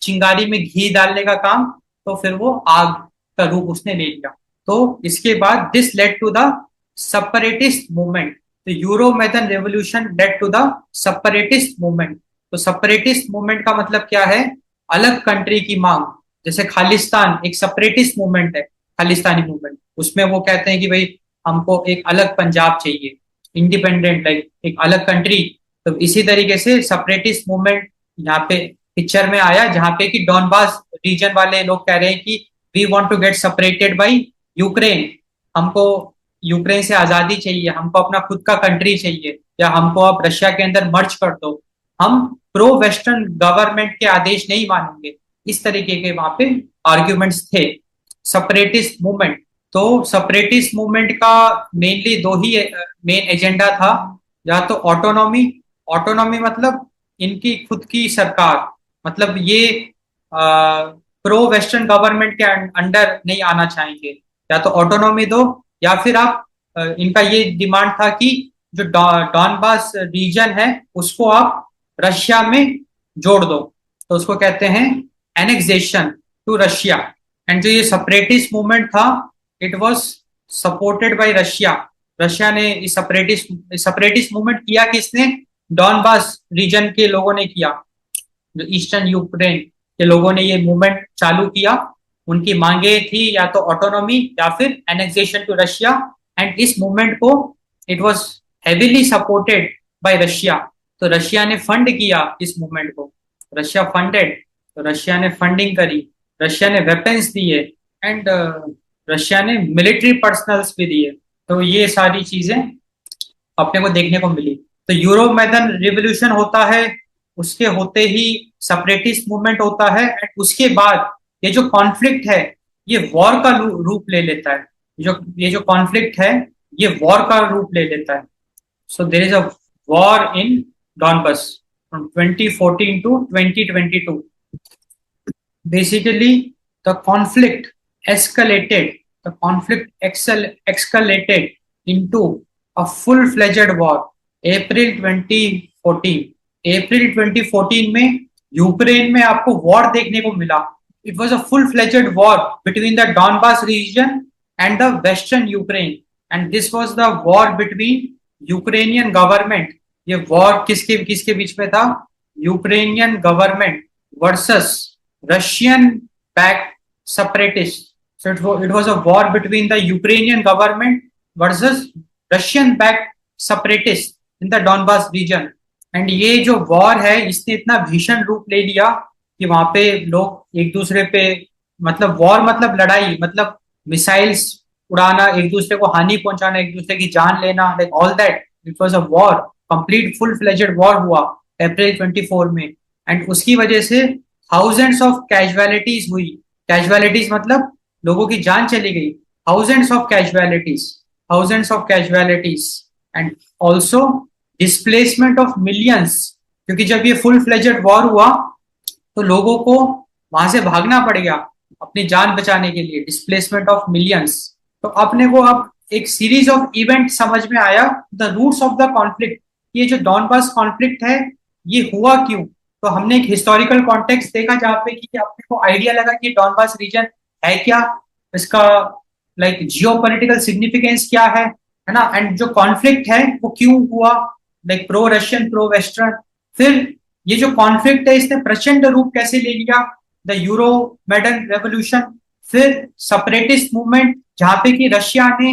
चिंगारी में घी डालने का काम, तो फिर वो आग का रूप उसने ले लिया। तो इसके बाद this led to the separatist movement. तो Euro Maidan revolution led to the separatist movement. तो सेपरेटिस्ट मूवमेंट का मतलब क्या है? अलग कंट्री की मांग। जैसे खालिस्तान एक सेपरेटिस्ट मूवमेंट है, खालिस्तानी मूवमेंट, उसमें वो कहते हैं कि भाई हमको एक अलग पंजाब चाहिए, इंडिपेंडेंट, लाइक एक अलग कंट्री। तो इसी तरीके से सेपरेटिस्ट मूवमेंट यहाँ पे पिक्चर में आया, जहाँ पे कि डॉनबास रीजन वाले लोग कह रहे हैं कि we want to get separated by Ukraine, हमको यूक्रेन से आजादी चाहिए, हमको अपना खुद का कंट्री चाहिए, या हमको आप रशिया के अंदर मर्ज कर दो, हम प्रो वेस्टर्न गवर्नमेंट के आदेश नहीं मानेंगे। इस तरीके के वहां पे आर्ग्यूमेंट्स थे। सेपरेटिस्ट मूवमेंट, तो सेपरेटिस्ट मूवमेंट का मेनली दो ही मेन एजेंडा था। या तो ऑटोनॉमी, ऑटोनॉमी मतलब इनकी खुद की सरकार, मतलब ये प्रो वेस्टर्न गवर्नमेंट के अंडर नहीं आना चाहेंगे, या तो ऑटोनॉमी दो, या फिर आप इनका ये डिमांड था कि जो डॉनबास रीजन है उसको आप रशिया में जोड़ दो, तो उसको कहते हैं एनेक्सेशन टू रशिया। एंड जो ये सेपरेटिस्ट मूवमेंट था, it was supported by Russia. Russia ने इस सेपरेटिस्ट मूवमेंट किया, किसने? डॉनबास रीजन के लोगों ने किया, जो ईस्टर्न यूक्रेन के लोगों ने ये मूवमेंट चालू किया। उनकी मांगे थी या तो ऑटोनॉमी या फिर एनेक्सेशन टू रशिया। एंड इस मूवमेंट को it was heavily supported by Russia. तो रशिया ने फंड किया इस मूवमेंट को, रशिया फंडेड, तो रशिया ने फंडिंग करी, रशिया ने वेपन्स दिए, एंड रशिया ने मिलिट्री पर्सनल्स भी दिए। तो ये सारी चीजें अपने को देखने को मिली। तो यूरो मैदन रिवोल्यूशन होता है, उसके होते ही सेपरेटिस्ट मूवमेंट होता है, एंड उसके बाद ये जो कॉन्फ्लिक्ट है ये वॉर का रूप ले लेता है। ये जो कॉन्फ्लिक्ट है ये वॉर का रूप ले लेता है। So there is a war in Donbas from 2014 to 2022। Basically, the conflict escalated, the conflict escalated into a full-fledged war. April 2014, अप्रैल 2014 में यूक्रेन में आपको वॉर देखने को मिला। It was a full-fledged war between the Donbas region and the western Ukraine, and this was the war between Ukrainian government. ये वॉर किसके किसके बीच में था? Ukrainian government versus Russian backed separatists. So it was a war between the Ukrainian government versus Russian backed separatists in the Donbas region. And ये जो वॉर है इसने इतना भीषण रूप ले लिया कि वहां पे लोग एक दूसरे पे, मतलब वॉर मतलब लड़ाई, मतलब मिसाइल्स उड़ाना, एक दूसरे को हानि पहुंचाना, एक दूसरे की जान लेना, like all that. It was a war, complete full fledged war हुआ अप्रैल 24 में। एंड उसकी वजह से थाउजेंड्स ऑफ कैजुअलिटीज हुई। कैजुअलिटीज मतलब लोगों की जान चली गई। Thousands of casualties, thousands of casualties, and also displacement of millions. क्योंकि जब ये फुल फ्लेजेड वॉर हुआ तो लोगों को वहां से भागना पड़ गया अपनी जान बचाने के लिए, डिस्प्लेसमेंट ऑफ मिलियंस। तो अपने को अब एक सीरीज ऑफ इवेंट समझ में आया, the roots of the conflict. ये जो डॉनबास कॉन्फ्लिक्ट है ये हुआ क्यों? तो हमने एक हिस्टोरिकल कॉन्टेक्स्ट देखा जहाँ पे कि अपने को आइडिया लगा कि डॉनबास रीजन है क्या, इसका लाइक जियोपॉलिटिकल सिग्निफिकेंस क्या है ना, एंड जो कॉन्फ्लिक्ट है वो क्यों हुआ, like pro Russian pro western. फिर ये जो कॉन्फ्लिक्ट है इसने प्रचंड रूप कैसे ले लिया, द यूरो मैडन रेवोल्यूशन, फिर सेपरेटिस्ट मूवमेंट जहाँ पे कि रशिया ने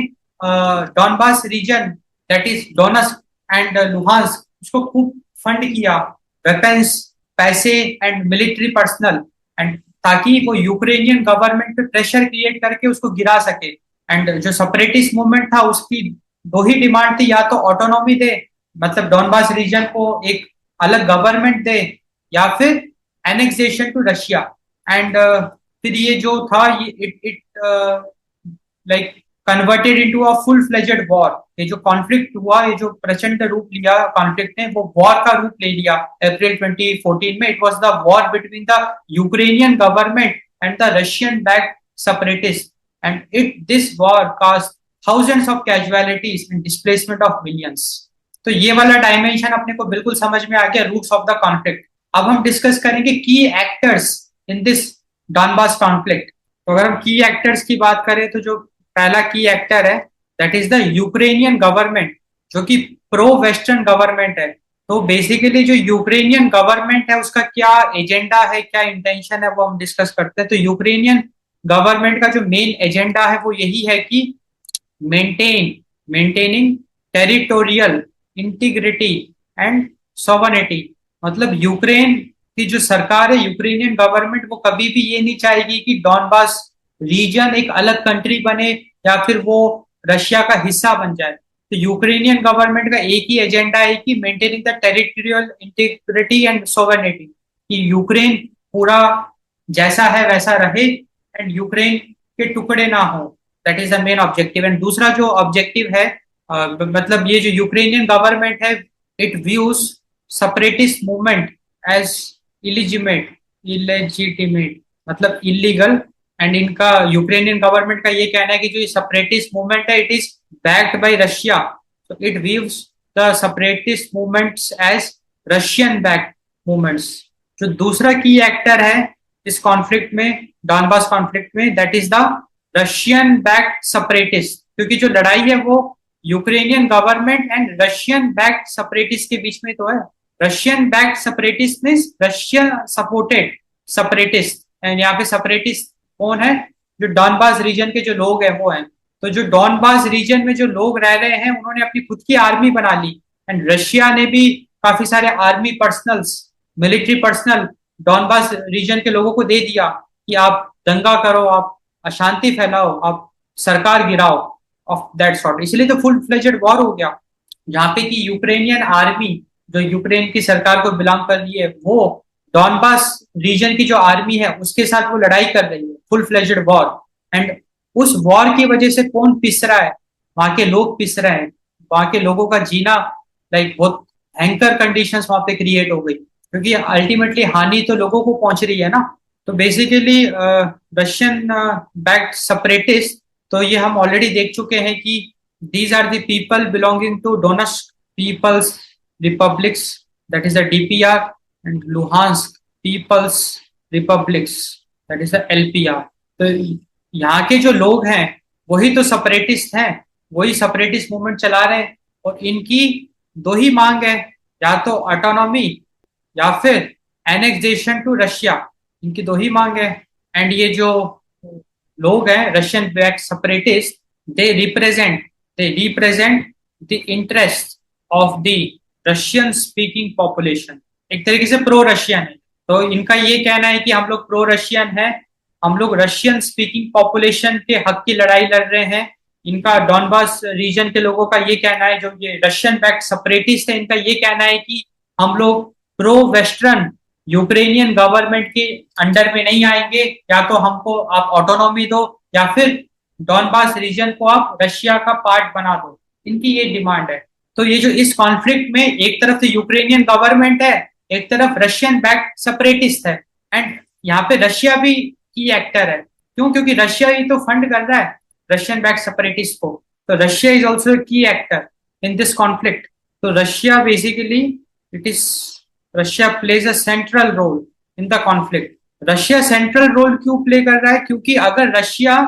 Donbas region that is Donetsk and Luhansk उसको खूब फंड किया, वेपन्स, पैसे एंड मिलिट्री पर्सनल, एंड ताकि वो यूक्रेनियन गवर्नमेंट पे प्रेशर क्रिएट करके उसको गिरा सके। एंड जो सेपरेटिस्ट मूवमेंट था उसकी दो ही डिमांड थी, या तो ऑटोनॉमी दे, मतलब डॉनबास रीजन को एक अलग गवर्नमेंट दे, या फिर एनेक्सेशन टू रशिया। एंड फिर ये जो था ये it like converted into a full fledged war. ये जो कॉन्फ्लिक्ट हुआ, ये जो प्रचंड रूप लिया कॉन्फ्लिक्ट ने, वो वॉर का रूप ले लिया अप्रैल 2014 में। It was the war between the Ukrainian government and the Russian backed separatist, and this war cost thousands of casualties and displacement of millions. तो ये वाला डायमेंशन अपने को बिल्कुल समझ में आ गया, रूट्स ऑफ द कॉन्फ्लिक्ट। अब हम डिस्कस करेंगे की actors in this Donbas conflict. तो अगर हम की एक्टर्स की बात करें तो जो पहला की एक्टर है that is the Ukrainian government, जो कि प्रो वेस्टर्न गवर्नमेंट है। तो बेसिकली जो यूक्रेनियन गवर्नमेंट है उसका क्या एजेंडा है, क्या इंटेंशन है, वो हम डिस्कस करते हैं। तो यूक्रेनियन गवर्नमेंट का जो मेन एजेंडा है वो यही है कि maintaining territorial integrity and sovereignty. मतलब यूक्रेन की जो सरकार है, यूक्रेनियन गवर्नमेंट, वो कभी भी ये नहीं चाहेगी कि डॉनबास रीजन एक अलग कंट्री बने या फिर वो रशिया का हिस्सा बन जाए। तो यूक्रेनियन गवर्नमेंट का एक ही एजेंडा है कि maintaining the territorial integrity and sovereignty, कि यूक्रेन पूरा जैसा है वैसा रहे एंड यूक्रेन के टुकड़े ना हो। That is the main objective. And दूसरा जो ऑब्जेक्टिव है, मतलब ये जो यूक्रेनियन गवर्नमेंट है, it views separatist movement as illegitimate, मतलब इलीगल। एंड इनका यूक्रेनियन गवर्नमेंट का ये कहना है कि जो सेपरेटिस्ट मूवमेंट है it is backed by Russia, so it views the separatist movements as Russian backed movements। जो दूसरा की एक्टर है इस कॉन्फ्लिक्ट में, डॉनबास कॉन्फ्लिक्ट में, that is the Russian backed separatist. क्योंकि जो लड़ाई है वो Ukrainian government and Russian backed separatist के बीच में तो है। Russian backed separatist means Russia supported separatist. And यहाँ पे सेपरेटिस्ट कौन है? जो डॉनबास रीजन के जो लोग हैं वो हैं। तो जो डॉनबास रीजन में जो लोग रह रहे हैं उन्होंने अपनी खुद की आर्मी बना ली। एंड रशिया ने भी काफी सारे army personnels, military personnel Donbas region के लोगों को दे दिया कि आप दंगा करो, आप अशांति फैलाओ, आप सरकार गिराओ, ऑफ दैट सॉर्ट। इसलिए तो फुल फ्लेजेड वॉर हो गया, जहां पे कि यूक्रेनियन आर्मी जो यूक्रेन की सरकार को बिलोंग कर रही है वो डॉनबास रीजन की जो आर्मी है उसके साथ वो लड़ाई कर रही है, फुल फ्लेजेड वॉर। एंड उस वॉर की वजह से कौन पिस रहा है? वहां के लोग पिस रहे हैं। वहां के लोगों का जीना लाइक बहुत भयंकर कंडीशंस वहां पे क्रिएट हो गई, क्योंकि अल्टीमेटली हानि तो लोगों को पहुंच रही है ना। तो बेसिकली रशियन बैक्ड सेपरेटिस्ट, तो ये हम ऑलरेडी देख चुके हैं कि these are the people belonging to Donetsk people's republics, that is the DPR, and Luhansk peoples republics, that is the LPR. तो यहाँ के जो लोग हैं वही तो सेपरेटिस्ट हैं, वही सेपरेटिस्ट मूवमेंट चला रहे हैं। और इनकी दो ही मांग है, या तो ऑटोनॉमी या फिर एनेक्सेशन टू रशिया। इनकी दो ही मांग है। एंड ये जो लोग हैं Russian backed separatist, they represent the interest of the Russian speaking population. एक तरीके से प्रो रशियन है। तो इनका ये कहना है कि हम लोग प्रो रशियन है, हम लोग रशियन स्पीकिंग पॉपुलेशन के हक की लड़ाई लड़ रहे हैं। इनका डॉनबास रीजन के लोगों का ये कहना है, जो ये रशियन बैक्ड सेपरेटिस्ट है, इनका ये कहना है कि हम लोग प्रो वेस्टर्न यूक्रेनियन गवर्नमेंट के अंडर में नहीं आएंगे, या तो हमको आप ऑटोनॉमी दो या फिर डॉनबास रीजन को आप रशिया का पार्ट बना दो। इनकी ये डिमांड है। तो ये जो इस कॉन्फ्लिक्ट में एक तरफ तो यूक्रेनियन गवर्नमेंट है, एक तरफ रशियन बैक्ड सेपरेटिस्ट है। एंड यहाँ पे रशिया भी की एक्टर है। क्यों? क्योंकि रशिया ही तो फंड कर रहा है रशियन बैक्ड सेपरेटिस्ट को। तो Russia is also key actor in this conflict. तो Russia basically it is Russia plays a central role in the conflict. Russia central role क्यों प्ले कर रहा है? क्योंकि अगर रशिया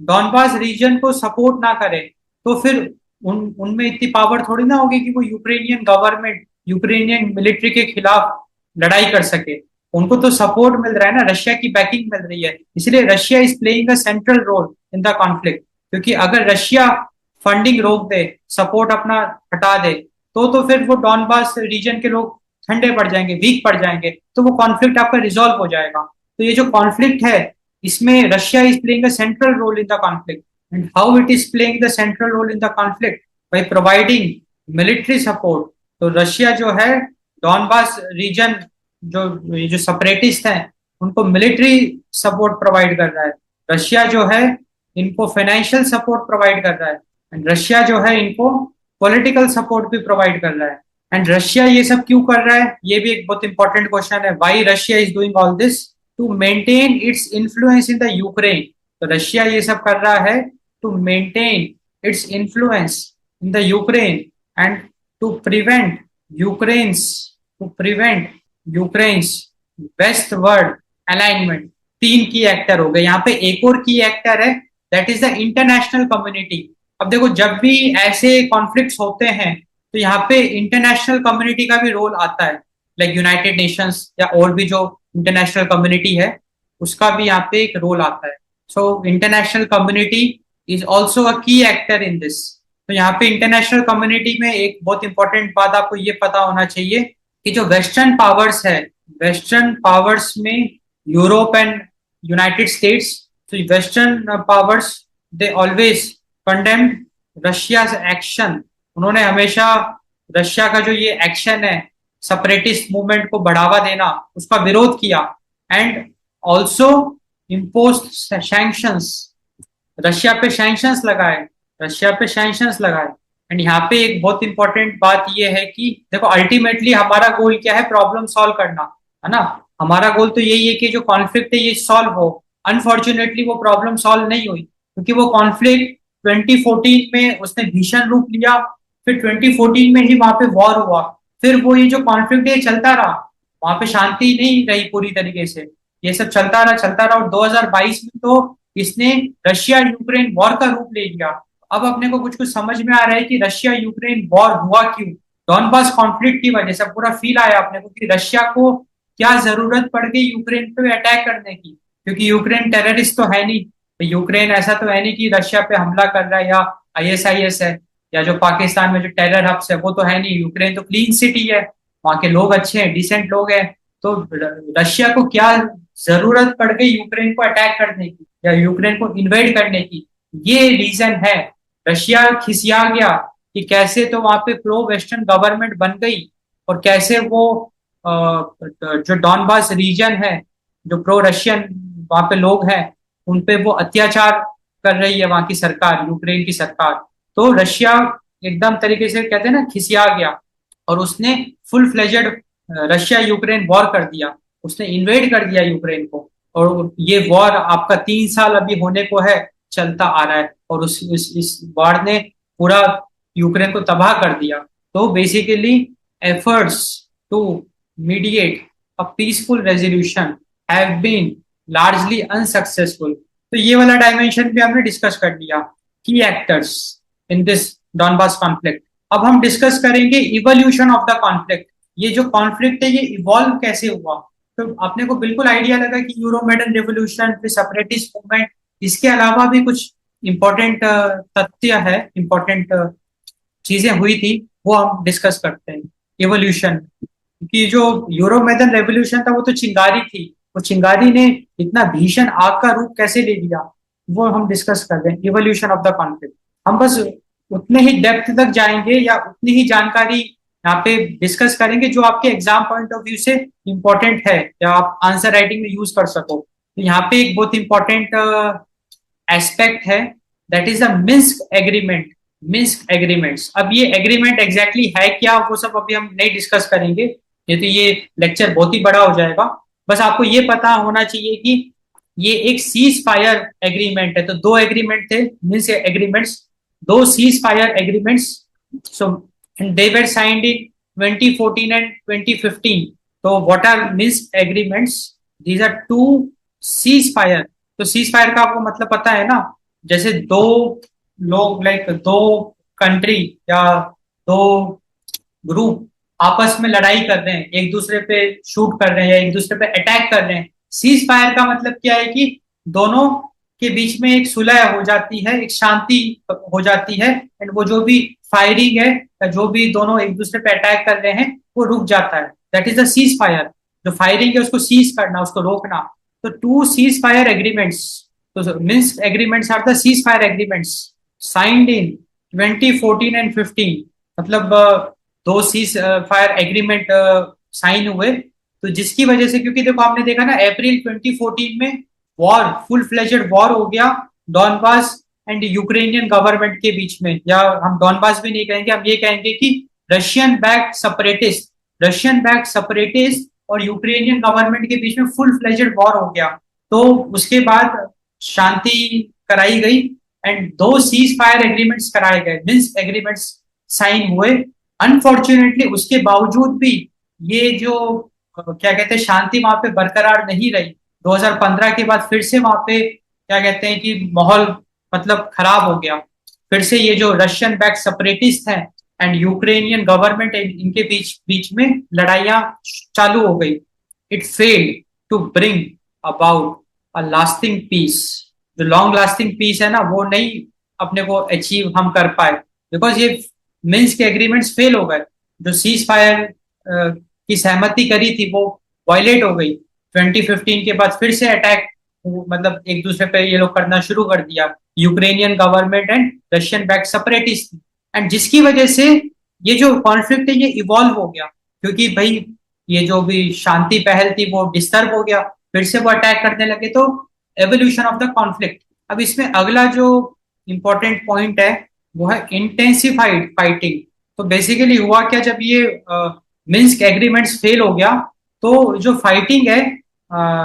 डॉनबास रीजन को सपोर्ट ना करे तो फिर उनमें इतनी पावर थोड़ी ना होगी कि वो यूक्रेनियन गवर्नमेंट, यूक्रेनियन मिलिट्री के खिलाफ लड़ाई कर सके। उनको तो सपोर्ट मिल रहा है ना, रशिया की बैकिंग मिल रही है। इसलिए Russia is playing a central role in the conflict. क्योंकि अगर रशिया फंडिंग रोक दे, सपोर्ट अपना हटा दे, तो फिर वो डॉनबास रीजन के लोग ठंडे पड़ जाएंगे, वीक पड़ जाएंगे, तो वो कॉन्फ्लिक्ट आपका रिजॉल्व हो जाएगा। तो ये जो कॉन्फ्लिक्ट है इसमें Russia is playing a central role in the conflict. And how it is playing the central role in the conflict? By providing military support. तो रशिया जो है डॉनबास रीजन जो सेपरेटिस्ट हैं उनको मिलिट्री सपोर्ट प्रोवाइड कर रहा है। रशिया जो है इनको फाइनेंशियल सपोर्ट प्रोवाइड कर रहा है। एंड रशिया जो है इनको पॉलिटिकल सपोर्ट भी प्रोवाइड कर रहा है। एंड रशिया ये सब क्यों कर रहा है? ये भी एक बहुत इंपॉर्टेंट क्वेश्चन है। Why Russia is doing all this? To maintain its influence in the Ukraine. तो रशिया ये सब कर रहा है to maintain its influence in the Ukraine and to prevent Ukraine's Ukraine's westward alignment. तीन की एक्टर हो गए। यहाँ पे एक और की एक्टर है, that is the international community. अब देखो, जब भी ऐसे कॉन्फ्लिक्ट्स होते हैं तो यहाँ पे इंटरनेशनल कम्युनिटी का भी रोल आता है, लाइक यूनाइटेड नेशंस या और भी जो इंटरनेशनल कम्युनिटी है उसका भी यहाँ पे एक रोल आता है। So international community is also a key actor in this. तो यहाँ पे इंटरनेशनल कम्युनिटी में एक बहुत इंपॉर्टेंट बात आपको ये पता होना चाहिए कि जो वेस्टर्न पावर्स है, वेस्टर्न पावर्स में यूरोप एंड यूनाइटेड स्टेट्स, तो western powers they always condemned Russia action. उन्होंने हमेशा रशिया का जो ये एक्शन है, सेपरेटिस्ट मूवमेंट को बढ़ावा देना, उसका विरोध किया and also imposed sanctions. Russia पे सैंक्शंस लगाए, रशिया पे सैंक्शंस लगाए। एंड यहाँ पे एक बहुत इंपॉर्टेंट बात ये है कि देखो, अल्टीमेटली हमारा गोल क्या है? प्रॉब्लम सॉल्व करना, है ना। हमारा गोल तो यही है कि जो कॉन्फ्लिक्ट है ये सॉल्व हो। अनफॉर्चुनेटली वो प्रॉब्लम सॉल्व नहीं हुई, क्योंकि वो कॉन्फ्लिक्ट 2014 में उसने भीषण रूप लिया। फिर 2014 में ही वहां पे वॉर हुआ। फिर वो ये जो कॉन्फ्लिक्ट है चलता रहा, वहां पे शांति नहीं रही पूरी तरीके से। ये सब चलता रहा और 2022 में तो इसने रशिया यूक्रेन वॉर का रूप ले लिया। अब अपने को कुछ कुछ समझ में आ रहा है कि रशिया यूक्रेन वॉर हुआ क्यों? डॉनबास कॉन्फ्लिक्ट की वजह से पूरा फील आया अपने को कि रशिया को क्या जरूरत पड़ गई यूक्रेन पे अटैक करने की, क्योंकि यूक्रेन टेररिस्ट तो है नहीं। तो यूक्रेन ऐसा तो है नहीं कि रशिया पे हमला कर रहा है, या आईएसआईएस है, या जो पाकिस्तान में जो टेरर हब्स है वो तो है नहीं। यूक्रेन तो क्लीन सिटी है, वहां के लोग अच्छे हैं, डिसेंट लोग हैं। तो रशिया को क्या जरूरत पड़ गई यूक्रेन को अटैक करने की या यूक्रेन को इन्वेड करने की? ये रीजन है। रशिया खिसिया गया कि कैसे तो वहां पे प्रो वेस्टर्न गवर्नमेंट बन गई, और कैसे वो जो डॉनबास रीजन है, जो प्रो रशियन वहां पे लोग हैं, उन पे वो अत्याचार कर रही है वहां की सरकार, यूक्रेन की सरकार। तो रशिया एकदम तरीके से कहते हैं ना खिसिया गया, और उसने full fledged Russia Ukraine war कर दिया। उसने इन्वेड कर दिया यूक्रेन को, और ये वॉर आपका 3 साल अभी होने को है, चलता आ रहा है। और इस वॉर ने पूरा यूक्रेन को तबाह कर दिया। तो basically efforts to mediate a peaceful resolution have been largely unsuccessful. तो ये वाला डायमेंशन भी हमने डिस्कस कर लिया, की actors in this Donbas conflict. अब हम डिस्कस करेंगे इवोल्यूशन ऑफ द कॉन्फ्लिक्ट। ये जो कॉन्फ्लिक्ट है ये इवॉल्व कैसे हुआ? तो आपने को बिल्कुल आइडिया लगा कि यूरोमेडन रेवोल्यूशन, फिर सेपरेटिस्ट मूवमेंट, इसके अलावा भी कुछ इंपॉर्टेंट तथ्य है, इंपॉर्टेंट चीजें हुई थी, वो हम डिस्कस करते हैं। इवोल्यूशन कि जो यूरोमेडन रेवोल्यूशन था वो तो चिंगारी थी, वो चिंगारी ने इतना भीषण आग का रूप कैसे ले लिया, वो हम डिस्कस कर रहे हैं। इवोल्यूशन ऑफ द कॉन्फ्लिक्ट हम बस उतने ही डेप्थ तक जाएंगे या उतनी ही जानकारी यहाँ पे डिस्कस करेंगे जो आपके एग्जाम पॉइंट ऑफ व्यू से इंपॉर्टेंट है या आप आंसर राइटिंग में यूज कर सको। तो यहाँ पे एक बहुत इंपॉर्टेंट एस्पेक्ट है, that is the Minsk agreement. Minsk agreements, अब ये एग्रीमेंट एग्जैक्टली है क्या वो सब अभी हम नहीं डिस्कस करेंगे, ये तो ये लेक्चर बहुत ही बड़ा हो जाएगा। बस आपको ये पता होना चाहिए कि ये एक सीज फायर एग्रीमेंट है। तो दो एग्रीमेंट थे, मिन्स्क एग्रीमेंट्स, दो seize fire agreements. So they were signed in 2014 and 2015. So what are Minsk agreements? These are two ceasefire. तो ceasefire का आपको मतलब पता है ना, जैसे दो लोग, लाइक दो कंट्री या दो ग्रुप आपस में लड़ाई कर रहे हैं, एक दूसरे पे शूट कर रहे हैं या एक दूसरे पे अटैक कर रहे हैं। सीज फायर का मतलब क्या है कि दोनों के बीच में एक सुलह हो जाती है, एक शांति हो जाती है, एंड वो जो भी फायरिंग है, जो भी दोनों एक दूसरे पे अटैक कर रहे हैं, वो रुक जाता है। That is the cease fire. जो फायरिंग है उसको सीज करना, उसको रोकना। तो टू सीज फायर एग्रीमेंट्स, तो Minsk agreements are the cease fire agreements signed in 2014 and 15। मतलब दो सीज फायर एग्रीमेंट साइन हुए। तो जिसकी वजह से, क्योंकि देखो आपने देखा ना, अप्रैल 2014 में वॉर, फुल फ्लेजेड वॉर हो गया डॉनबास एंड यूक्रेनियन गवर्नमेंट के बीच में। या हम डॉनबास भी नहीं कहेंगे, हम ये कहेंगे कि Russian backed separatist, Russian backed separatist और यूक्रेनियन गवर्नमेंट के बीच में फुल फ्लेजेड वॉर हो गया। तो उसके बाद शांति कराई गई एंड दो सीज फायर एग्रीमेंट्स कराए गए, मिन्स्क एग्रीमेंट्स साइन हुए। अनफॉर्चुनेटली उसके बावजूद भी ये जो क्या कहते हैं शांति वहां पे बरकरार नहीं रही। 2015 के बाद फिर से वहां पे क्या कहते हैं कि माहौल मतलब खराब हो गया। फिर से ये जो रशियन बैक सेपरेटिस्ट हैं एंड यूक्रेनियन गवर्नमेंट, इनके बीच बीच में लड़ाइयां चालू हो गई। It failed to bring about a lasting peace. जो लॉन्ग लास्टिंग पीस है ना, वो नहीं अपने को अचीव हम कर पाए, बिकॉज ये मिन्स्क के एग्रीमेंट्स फेल हो गए। जो सीज फायर की सहमति करी थी वो वायलेट हो गई। 2015 के बाद फिर से अटैक, मतलब एक दूसरे पे ये लोग करना शुरू कर दिया, Ukrainian government and Russian back separatist. And जिसकी वजह से ये जो कॉन्फ्लिक्ट है ये इवॉल्व हो गया, क्योंकि भाई ये जो भी शांति पहल थी वो डिस्टर्ब हो गया, फिर से वो अटैक करने लगे, तो एवोल्यूशन ऑफ द कॉन्फ्लिक्ट। अब इसमें अगला जो इंपॉर्टेंट पॉइंट है वो है इंटेंसिफाइड फाइटिंग। तो बेसिकली हुआ क्या, जब ये मिन्स्क एग्रीमेंट्स फेल हो गया तो जो फाइटिंग है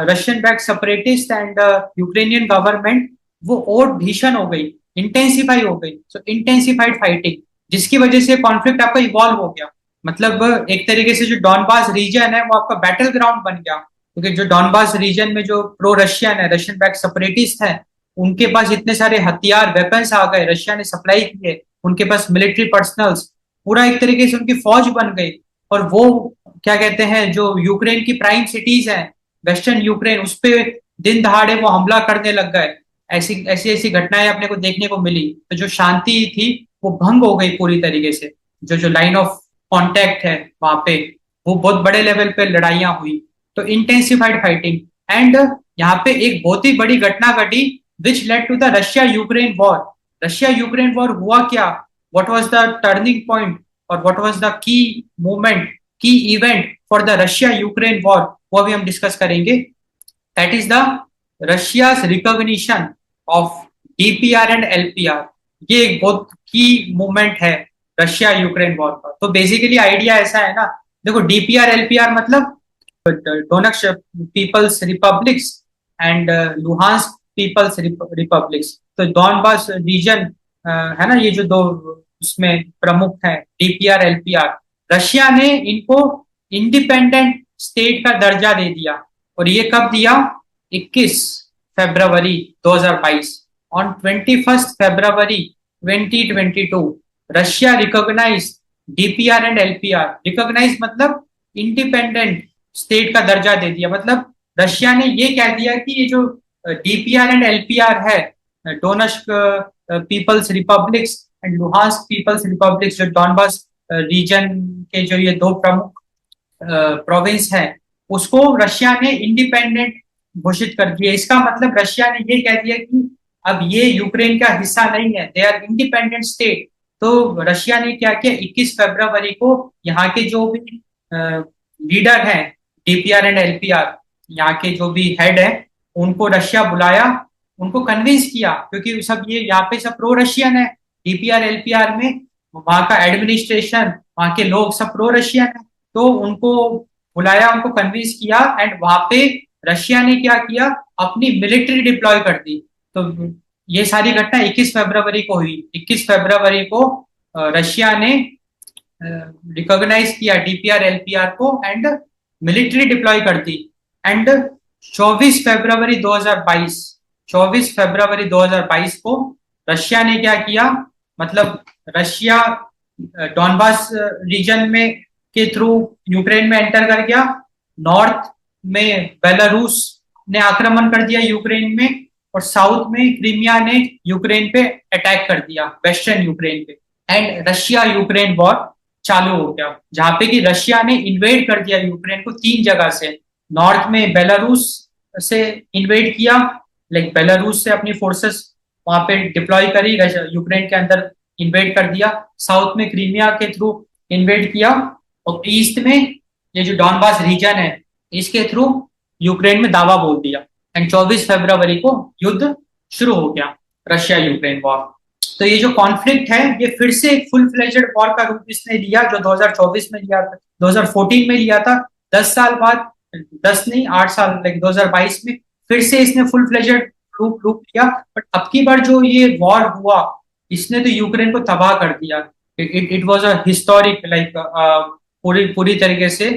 Russian back separatist and Ukrainian government, वो और भीषण हो गई, इंटेंसिफाई हो गई। सो इंटेंसिफाइड फाइटिंग, जिसकी वजह से कॉन्फ्लिक्ट आपका इवॉल्व हो गया। मतलब एक तरीके से जो डॉनबास रीजन है वो आपका बैटल ग्राउंड बन गया, क्योंकि जो डॉनबास रीजन में जो प्रो रशियन है, रशियन बैक सेपरेटिस्ट है, उनके पास इतने सारे हथियार वेपन्स आ गए, रशिया ने सप्लाई किए, उनके पास मिलिट्री पर्सनल्स, पूरा एक तरीके से उनकी फौज बन गई। और वो क्या कहते हैं, जो यूक्रेन की प्राइम सिटीज हैं, वेस्टर्न यूक्रेन, उस पे दिन दहाड़े वो हमला करने लग गए। ऐसी ऐसी ऐसी घटनाएं अपने को देखने को मिली। तो जो शांति थी वो भंग हो गई पूरी तरीके से। जो जो लाइन ऑफ कांटेक्ट है वहां पे, वो बहुत बड़े लेवल पे लड़ाइयां हुई। तो इंटेंसिफाइड फाइटिंग। एंड यहाँ पे एक बहुत ही बड़ी घटना घटी which led to the Russia Ukraine war. Russia Ukraine war हुआ क्या, what was the turning point और what was the key movement, key event for the Russia Ukraine war, वो अभी हम डिस्कस करेंगे। That is the Russia's recognition of DPR and LPR. ये एक बहुत की मूवमेंट है रशिया यूक्रेन वॉर का। तो बेसिकली आइडिया ऐसा है ना, देखो डीपीआर एलपीआर मतलब Donetsk People's republics and Luhansk peoples Republics. तो डॉनबास रीजन है ना, ये जो दो उसमें प्रमुख है डीपीआर एलपीआर। रशिया ने इनको इंडिपेंडेंट स्टेट का दर्जा दे दिया। और ये कब दिया, 21 फरवरी 2022। On 21 February 2022 Russia recognize DPR and LPR. Recognize मतलब इंडिपेंडेंट स्टेट का दर्जा दे दिया। मतलब रशिया ने ये कह दिया कि ये जो डीपीआर एंड एलपीआर है, Donetsk people's republics and Luhansk peoples republics, जो डॉनबास रीजन के जो ये दो प्रमुख प्रोविंस है, उसको रशिया ने इंडिपेंडेंट घोषित कर दिया। इसका मतलब रशिया ने ये कह दिया कि अब ये यूक्रेन का हिस्सा नहीं है, दे आर इंडिपेंडेंट स्टेट। तो रशिया ने क्या किया, 21 फरवरी को यहाँ के जो भी लीडर हैं डीपीआर एंड एलपीआर, यहाँ के जो भी हेड है, उनको रशिया बुलाया, उनको कन्विंस किया, क्योंकि सब ये यहाँ पे सब प्रो रशियन है डीपीआर एलपीआर में। वहां का एडमिनिस्ट्रेशन, वहां के लोग सब प्रो रशियन है। तो उनको बुलाया, उनको कन्विंस किया, एंड वहां पे रशिया ने क्या किया, अपनी मिलिट्री डिप्लॉय कर दी। तो ये सारी घटना 21 फरवरी को हुई। 21 फरवरी को रशिया ने रिकॉग्नाइज किया डीपीआर एलपीआर को एंड मिलिट्री डिप्लॉय कर दी। एंड 24 फरवरी 2022, 24 फरवरी 2022 को रशिया ने क्या किया, मतलब रशिया डॉनबास रीजन में के थ्रू यूक्रेन में एंटर कर गया। नॉर्थ में बेलारूस ने आक्रमण कर दिया यूक्रेन में, और साउथ में क्रीमिया ने यूक्रेन पे अटैक कर दिया, वेस्टर्न यूक्रेन पे। एंड रशिया यूक्रेन वॉर चालू हो गया, जहां पे कि रशिया ने इन्वेड कर दिया यूक्रेन को 3 जगह से। नॉर्थ में बेलारूस से इन्वेड किया, लाइक बेलारूस से अपनी फोर्सेस वहां पे डिप्लॉय करी, यूक्रेन के अंदर इन्वेड कर दिया। साउथ में क्रीमिया के थ्रू इन्वेड किया, और ईस्ट में ये जो डॉनबास रीजन है इसके थ्रू यूक्रेन में दावा बोल दिया। एंड 24 फरवरी को युद्ध शुरू हो गया, रशिया यूक्रेन वॉर। तो ये जो कॉन्फ्लिक्ट है ये फिर से एक फुल फ्लेजेड वॉर का रूप इसने लिया, जो 2024 में लिया था, 2014 में लिया था। 10 साल बाद, 10 नहीं 8 साल, लाइक 2022 में फिर से इसने फुल फ्लेजेड रूप लिया। बट अब की बार जो ये वॉर हुआ, इसने तो यूक्रेन को तबाह कर दिया। It was a historic, like पूरी पूरी तरीके से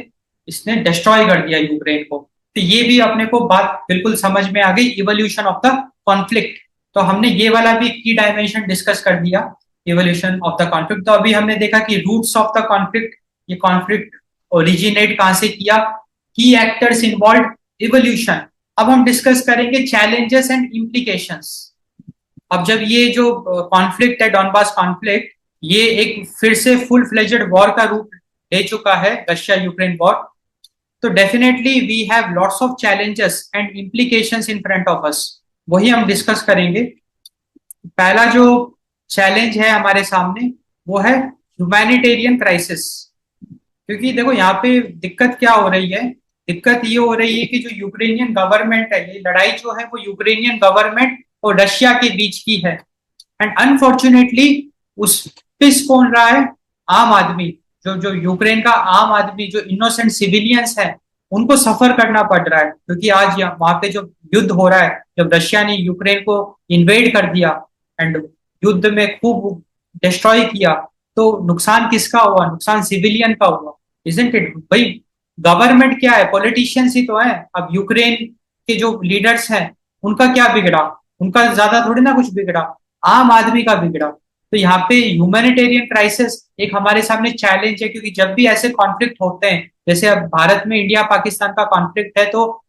इसने डिस्ट्रॉय कर दिया यूक्रेन को। तो ये भी अपने को बात बिल्कुल समझ में आ गई, इवोल्यूशन ऑफ द कॉन्फ्लिक्ट। तो हमने ये वाला भी की डायमेंशन डिस्कस कर दिया, इवोल्यूशन ऑफ द कॉन्फ्लिक्ट। तो अभी हमने देखा कि रूट्स ऑफ द कॉन्फ्लिक्ट, ये कॉन्फ्लिक्ट ओरिजिनेट कहां से किया, की एक्टर्स इन्वॉल्व, इवोल्यूशन। अब हम डिस्कस करेंगे चैलेंजेस एंड इम्प्लीकेशंस। अब जब ये जो कॉन्फ्लिक्ट है, डॉनबास कॉन्फ्लिक्ट, ये एक फिर से फुल फ्लेजेड वॉर का रूप ले चुका है, रशिया यूक्रेन वॉर। तो definitely we have lots of challenges and implications in front of us, वही हम डिस्कस करेंगे। पहला जो चैलेंज है हमारे सामने वो है ह्यूमैनिटेरियन क्राइसिस। क्योंकि देखो यहाँ पे दिक्कत क्या हो रही है, दिक्कत ये हो रही है कि जो यूक्रेनियन गवर्नमेंट है, ये लड़ाई जो है वो यूक्रेनियन गवर्नमेंट और रशिया के बीच की है। एंड अनफॉर्चुनेटली उस पिस कौन रहा है, आम आदमी। जो जो यूक्रेन का आम आदमी, जो इनोसेंट सिविलियंस है, उनको सफर करना पड़ रहा है। क्योंकि आज वहां पे जो युद्ध हो रहा है, जब रशिया ने यूक्रेन को इन्वेड कर दिया एंड युद्ध में खूब डिस्ट्रॉय किया, तो नुकसान किसका हुआ, नुकसान सिविलियन का हुआ, इजंट इट भाई। गवर्नमेंट क्या है, पॉलिटिशियंस ही तो है। अब यूक्रेन के जो लीडर्स हैं, उनका क्या बिगड़ा, उनका ज्यादा थोड़ी ना कुछ बिगड़ा, आम आदमी का बिगड़ा। तो यहाँ पे ह्यूमैनिटेरियन क्राइसिस एक हमारे सामने चैलेंज है। क्योंकि जब भी ऐसे कॉन्फ्लिक्ट होते हैं, जैसे अब भारत में इंडिया पाकिस्तान का कॉन्फ्लिक्ट है, तो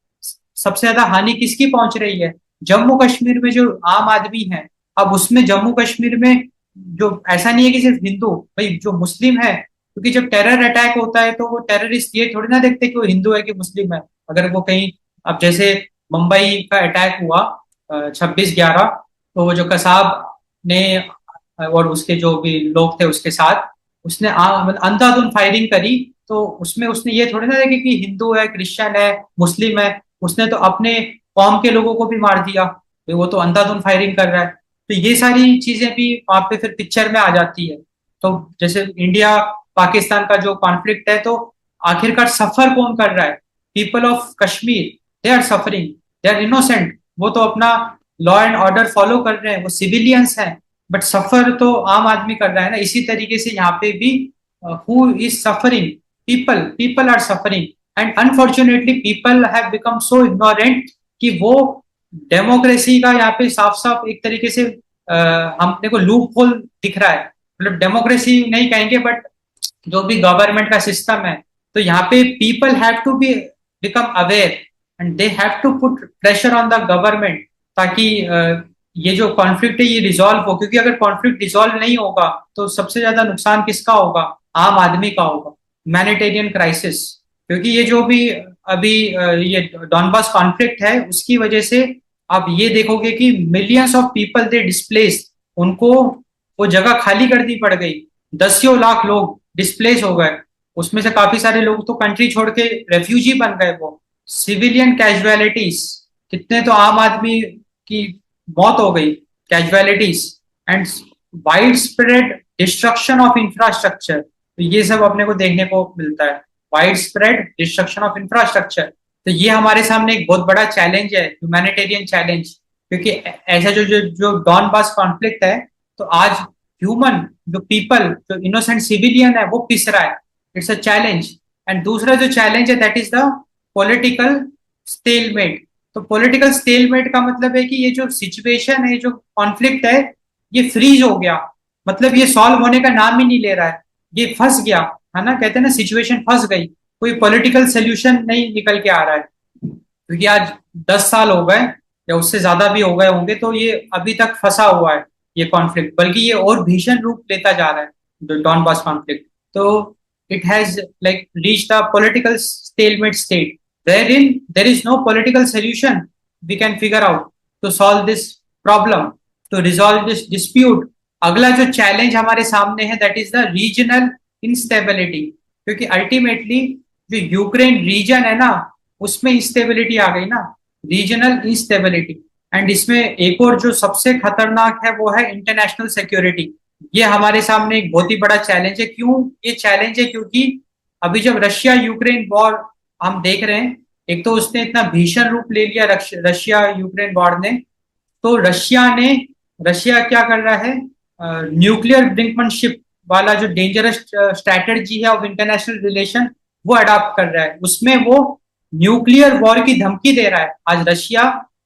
सबसे ज्यादा हानि किसकी पहुंच रही है, जम्मू कश्मीर में जो आम आदमी है। अब उसमें जम्मू कश्मीर में जो, ऐसा नहीं है कि सिर्फ हिंदू, भाई जो मुस्लिम है, क्योंकि जब टेरर अटैक होता है तो वो टेररिस्ट ये थोड़ी ना देखते कि वो हिंदू है कि मुस्लिम है। अगर वो कहीं, अब जैसे मुंबई का अटैक हुआ 26/11, तो वो जो कसाब ने और उसके जो भी लोग थे उसके साथ, उसने मतलब अंधाधुंध फायरिंग करी। तो उसमें उसने ये थोड़ी ना देखे कि हिंदू है, क्रिश्चियन है, मुस्लिम है। उसने तो अपने कौम के लोगों को भी मार दिया, तो वो तो अंधाधुंध फायरिंग कर रहा है। तो ये सारी चीजें भी वहां पे फिर पिक्चर में आ जाती है। तो जैसे इंडिया पाकिस्तान का जो कॉन्फ्लिक्ट है, तो आखिरकार सफर कौन कर रहा है, people of Kashmir, they are suffering, they are innocent. वो तो अपना लॉ एंड ऑर्डर फॉलो कर रहे हैं, वो सिविलियंस हैं, बट सफर तो आम आदमी कर रहा है ना। इसी तरीके से यहाँ पे भी who is suffering, people, people are suffering. And unfortunately people have become so ignorant कि वो डेमोक्रेसी का यहाँ पे साफ साफ एक तरीके से हमने को लूप होल दिख रहा है। मतलब डेमोक्रेसी नहीं कहेंगे, बट जो भी गवर्नमेंट का सिस्टम है, तो यहाँ पे people have to be become aware and they have to put pressure on the government, ताकि ये जो कॉन्फ्लिक्ट है ये रिजॉल्व हो। क्योंकि अगर कॉन्फ्लिक्ट रिजॉल्व नहीं होगा तो सबसे ज्यादा नुकसान किसका होगा, आम आदमी का होगा। ह्यूमैनिटेरियन क्राइसिस, क्योंकि ये जो भी अभी ये डॉनबास कॉन्फ्लिक्ट है, उसकी वजह से आप ये देखोगे कि millions of people they displace, उनको वो जगह खाली कर दी पड़ गई। दसियों लाख लोग डिस्प्लेस हो गए। उसमें से काफी सारे लोग तो कंट्री छोड़ के रेफ्यूजी बन गए। वो सिविलियन कैजुअलिटीज, कितने तो आम आदमी की मौत हो गई, casualties. And wide spread destruction of infrastructure, तो ये सब अपने को देखने को मिलता है, wide spread destruction of infrastructure. तो ये हमारे सामने एक बहुत बड़ा चैलेंज है, ह्यूमैनिटेरियन चैलेंज। क्योंकि ऐसा जो जो जो डॉनबास कॉन्फ्लिक्ट है, तो आज ह्यूमन, जो पीपल, जो इनोसेंट सिविलियन है, वो पिस रहा है। It's a challenge. एंड दूसरा जो चैलेंज है, that is the political stalemate. तो पॉलिटिकल स्टेलमेट का मतलब है कि ये जो सिचुएशन है, जो कॉन्फ्लिक्ट है, ये फ्रीज हो गया। मतलब ये सॉल्व होने का नाम ही नहीं ले रहा है, ये फंस गया, है ना, कहते हैं ना सिचुएशन फंस गई। कोई पॉलिटिकल सोल्यूशन नहीं निकल के आ रहा है। क्योंकि आज 10 साल हो गए या उससे ज्यादा भी हो गए होंगे, तो ये अभी तक फंसा हुआ है ये कॉन्फ्लिक्ट, बल्कि ये और भीषण रूप लेता जा रहा है डॉनबास कॉन्फ्लिक्ट। तो it has like reach the political stalemate state, wherein there is no political solution we can figure out to solve this problem, to resolve this dispute. अगला जो चैलेंज हमारे सामने है, that is the regional instability. क्योंकि अल्टीमेटली जो यूक्रेन रीजन है ना, उसमें इंस्टेबिलिटी आ गई ना, रीजनल इंस्टेबिलिटी। एंड इसमें एक और जो सबसे खतरनाक है वो है इंटरनेशनल सिक्योरिटी। ये हमारे सामने एक बहुत ही बड़ा चैलेंज है। क्यों ये चैलेंज है, क्योंकि अभी जब रशिया यूक्रेन वॉर हम देख रहे हैं, एक तो उसने इतना भीषण रूप ले लिया रशिया यूक्रेन वॉर ने। तो रशिया क्या कर रहा है, न्यूक्लियर ब्रिंकमैनशिप वाला जो डेंजरस स्ट्रैटेजी है ऑफ इंटरनेशनल रिलेशन, वो अडॉप्ट कर रहा है। उसमें वो न्यूक्लियर वॉर की धमकी दे रहा है। आज रशिया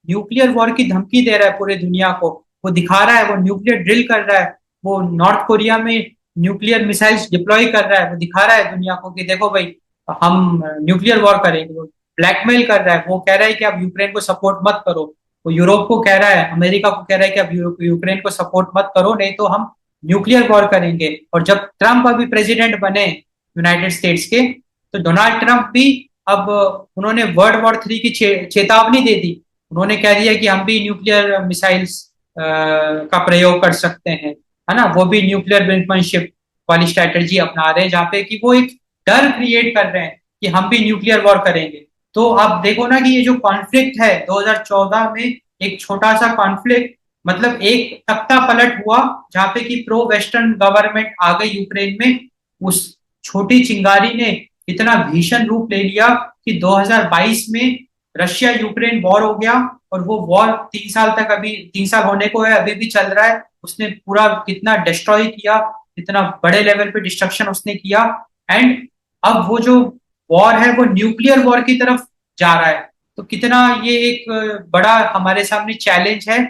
न्यूक्लियर वॉर की धमकी दे रहा है पूरे दुनिया को। वो दिखा रहा है, वो न्यूक्लियर ड्रिल कर रहा है, वो नॉर्थ कोरिया में न्यूक्लियर मिसाइल्स डिप्लॉय कर रहा है। वो दिखा रहा है दुनिया को कि देखो भाई, हम न्यूक्लियर वॉर करेंगे। वो ब्लैकमेल कर रहा है, वो कह रहा है कि आप यूक्रेन को सपोर्ट मत करो। वो यूरोप को कह रहा है, अमेरिका को कह रहा है कि आप यूक्रेन को सपोर्ट मत करो, नहीं तो हम न्यूक्लियर वॉर करेंगे। और जब ट्रंप अभी प्रेसिडेंट बने यूनाइटेड स्टेट्स के, तो डोनाल्ड ट्रंप भी अब उन्होंने वर्ल्ड वॉर 3 की चेतावनी दे दी। उन्होंने कह दिया कि हम भी न्यूक्लियर मिसाइल्स का प्रयोग कर सकते हैं, है ना। वो भी न्यूक्लियर ब्रिंकमैनशिप वाली स्ट्रेटेजी अपना रहे हैं, जहाँ पे कि वो एक डर क्रिएट कर रहे हैं कि हम भी न्यूक्लियर वॉर करेंगे। तो आप देखो ना कि ये जो कॉन्फ्लिक्ट है 2014 में, एक छोटा सा कॉन्फ्लिक्ट, मतलब एक तख्ता पलट हुआ जहाँ पे कि प्रो वेस्टर्न गवर्नमेंट आ गई यूक्रेन में। उस छोटी चिंगारी ने इतना भीषण रूप ले लिया कि 2022 में रशिया यूक्रेन वॉर हो गया। और वो वॉर 3 साल तक, अभी 3 साल होने को है, अभी भी चल रहा है। उसने पूरा कितना डिस्ट्रॉय किया, इतना बड़े लेवल पे डिस्ट्रक्शन उसने किया। एंड अब वो जो वॉर है वो न्यूक्लियर वॉर की तरफ जा रहा है। तो कितना ये एक बड़ा हमारे सामने चैलेंज है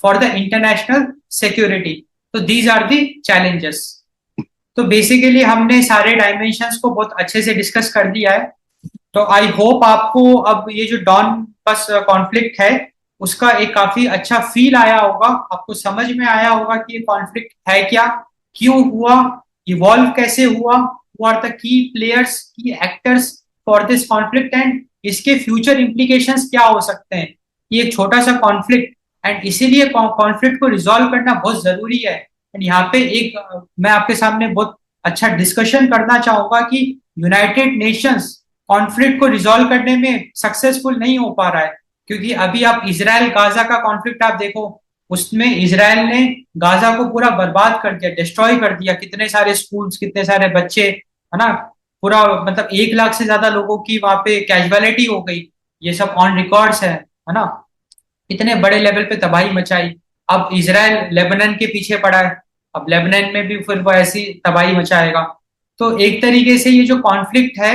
फॉर द इंटरनेशनल सिक्योरिटी। तो दीज आर दी चैलेंजेस। तो बेसिकली हमने सारे डायमेंशंस को बहुत अच्छे से डिस्कस कर दिया है। तो आई होप आपको अब ये जो डॉन बस कॉन्फ्लिक्ट है उसका एक काफी अच्छा फील आया होगा, आपको समझ में आया होगा कि ये कॉन्फ्लिक्ट है क्या, क्यों हुआ, इवॉल्व कैसे हुआ, who are the key players, key actors for this conflict, and इसके फ्यूचर इम्प्लीकेशंस क्या हो सकते हैं। ये एक छोटा सा कॉन्फ्लिक्ट, एंड इसीलिए कॉन्फ्लिक्ट को रिजॉल्व करना बहुत जरूरी है। एंड यहाँ पे एक मैं आपके सामने बहुत अच्छा डिस्कशन करना चाहूंगा कि यूनाइटेड नेशंस कॉन्फ्लिक्ट को रिजॉल्व करने में सक्सेसफुल नहीं हो पा रहा है। क्योंकि अभी आप इसराइल गाजा का कॉन्फ्लिक्ट आप देखो, उसमें इसराइल ने गाजा को पूरा बर्बाद कर दिया, डिस्ट्रॉय कर दिया। कितने सारे स्कूल्स, कितने सारे बच्चे, है ना, पूरा मतलब 1 लाख से ज्यादा लोगों की वहां पे कैजुअलिटी हो गई। ये सब ऑन रिकॉर्ड्स है ना। इतने बड़े लेवल पे तबाही मचाई। अब इसराइल लेबनान के पीछे पड़ा है, अब लेबनान में भी फिर वो ऐसी तबाही मचाएगा। तो एक तरीके से ये जो कॉन्फ्लिक्ट है,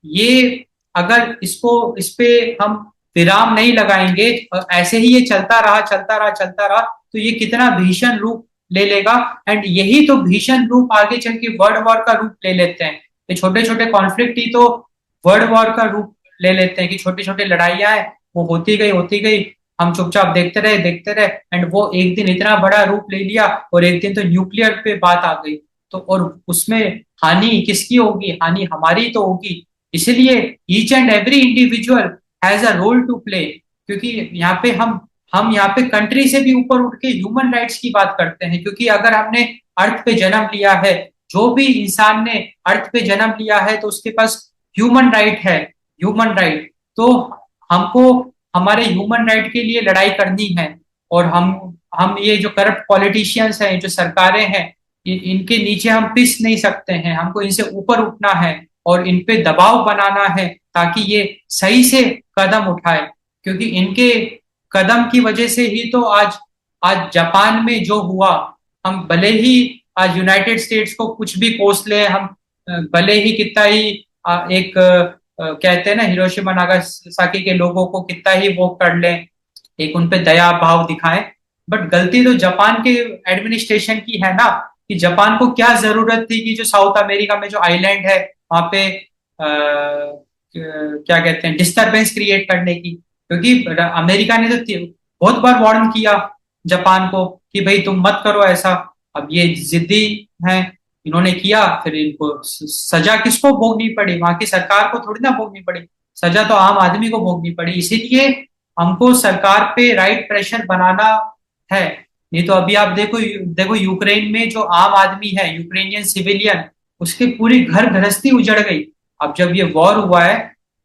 ये अगर इसको इस पे हम विराम नहीं लगाएंगे, ऐसे ही ये चलता रहा चलता रहा चलता रहा, तो ये कितना भीषण रूप ले लेगा। एंड यही तो भीषण रूप आगे चल के वर्ल्ड वॉर का रूप ले लेते हैं। ये छोटे छोटे कॉन्फ्लिक्ट ही तो वर्ल्ड वॉर का रूप ले लेते हैं कि छोटी छोटी लड़ाइयां हैं, वो होती गई, हम चुपचाप देखते रहे, एंड वो एक दिन इतना बड़ा रूप ले लिया, और एक दिन तो न्यूक्लियर पे बात आ गई। तो और उसमें हानि किसकी होगी? हानि हमारी तो होगी। इसलिए each and every individual has a role to play. क्योंकि यहाँ पे हम यहाँ पे कंट्री से भी ऊपर उठ के ह्यूमन राइट्स की बात करते हैं। क्योंकि अगर हमने अर्थ पे जन्म लिया है, जो भी इंसान ने अर्थ पे जन्म लिया है, तो उसके पास ह्यूमन राइट है, ह्यूमन राइट। तो हमको हमारे ह्यूमन राइट के लिए लड़ाई करनी है। और हम ये जो करप्ट पॉलिटिशियंस हैं, जो सरकारें हैं, इनके नीचे हम पिस नहीं सकते हैं। हमको इनसे ऊपर उठना है और इन पे दबाव बनाना है ताकि ये सही से कदम उठाए। क्योंकि इनके कदम की वजह से ही तो आज आज जापान में जो हुआ, हम भले ही आज यूनाइटेड स्टेट्स को कुछ भी कोस ले, हम भले ही कितना ही एक कहते हैं ना, हिरोशिमा नागासाकी के लोगों को कितना ही वो कर ले, एक उन पे दया भाव दिखाएं, बट गलती तो जापान के एडमिनिस्ट्रेशन की है ना। कि जापान को क्या जरूरत थी कि जो साउथ अमेरिका में जो आइलैंड है वहां पे क्या कहते हैं, डिस्टरबेंस क्रिएट करने की। क्योंकि अमेरिका ने तो बहुत बार वार्न किया जापान को कि भाई तुम मत करो ऐसा। अब ये जिद्दी हैं, इन्होंने किया, फिर इनको सजा किसको भोगनी पड़ी? वहां की सरकार को थोड़ी ना भोगनी पड़ी, सजा तो आम आदमी को भोगनी पड़ी। इसीलिए हमको सरकार पे राइट प्रेशर बनाना है। नहीं तो अभी आप देखो देखो यूक्रेन में जो आम आदमी है, यूक्रेनियन सिविलियन, उसकी पूरी घर गृहस्थी उजड़ गई। अब जब ये वॉर हुआ है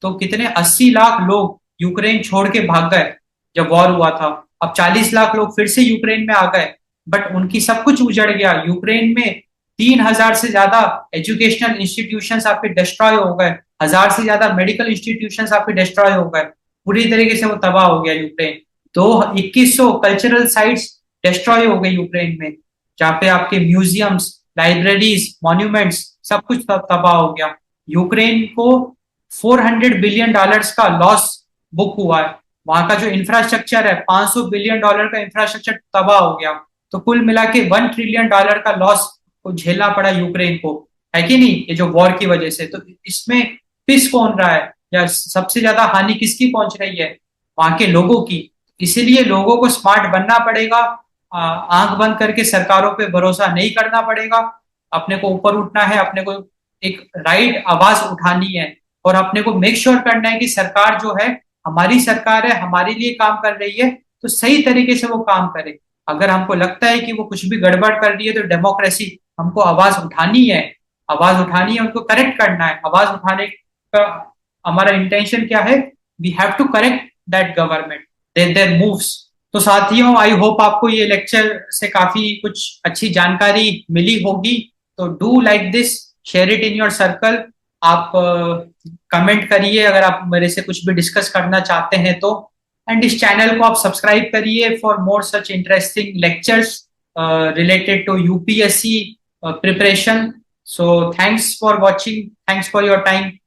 तो कितने 80 लाख लोग यूक्रेन छोड़ के भाग गए जब वॉर हुआ था। अब 40 लाख लोग फिर से यूक्रेन में आ गए, बट उनकी सब कुछ उजड़ गया। यूक्रेन में 3,000 से ज्यादा एजुकेशनल इंस्टीट्यूशंस आपके डिस्ट्रॉय हो गए, 1,000 से ज्यादा मेडिकल इंस्टीट्यूशंस आपके डिस्ट्रॉय हो गए, पूरी तरीके से वो तबाह हो गया यूक्रेन। तो 2100 कल्चरल साइट्स डिस्ट्रॉय हो गई यूक्रेन में, जहाँ पे आपके म्यूजियम्स, लाइब्रेरीज, मॉन्यूमेंट्स सब कुछ तबाह हो गया। यूक्रेन को $400 बिलियन का लॉस बुक हुआ है। वहां का जो इंफ्रास्ट्रक्चर है, $500 बिलियन का इंफ्रास्ट्रक्चर तबाह हो गया। तो कुल मिला के $1 ट्रिलियन का लॉस को झेलना पड़ा यूक्रेन को, है कि नहीं, ये जो वॉर की वजह से। तो इसमें पिस कौन रहा है, या सबसे ज्यादा हानि किसकी पहुंच रही है? वहां के लोगों की। इसीलिए लोगों को स्मार्ट बनना पड़ेगा। आंख बंद करके सरकारों पे भरोसा नहीं करना पड़ेगा। अपने को ऊपर उठना है, अपने को एक राइट आवाज उठानी है, और अपने को मेक श्योर करना है कि सरकार जो है, हमारी सरकार है, हमारे लिए काम कर रही है, तो सही तरीके से वो काम करे। अगर हमको लगता है कि वो कुछ भी गड़बड़ कर रही है, तो डेमोक्रेसी, हमको आवाज उठानी है। आवाज उठानी है, उनको करेक्ट करना है। आवाज उठाने का हमारा इंटेंशन क्या है? We have to correct that government, their moves. तो साथियों, आई होप आपको ये लेक्चर से काफी कुछ अच्छी जानकारी मिली होगी। तो do like this, share it in your circle. आप कमेंट करिए अगर आप मेरे से कुछ भी डिस्कस करना चाहते हैं तो। एंड इस चैनल को आप सब्सक्राइब करिए for more such interesting lectures related to UPSC preparation. So thanks for watching, thanks for your time.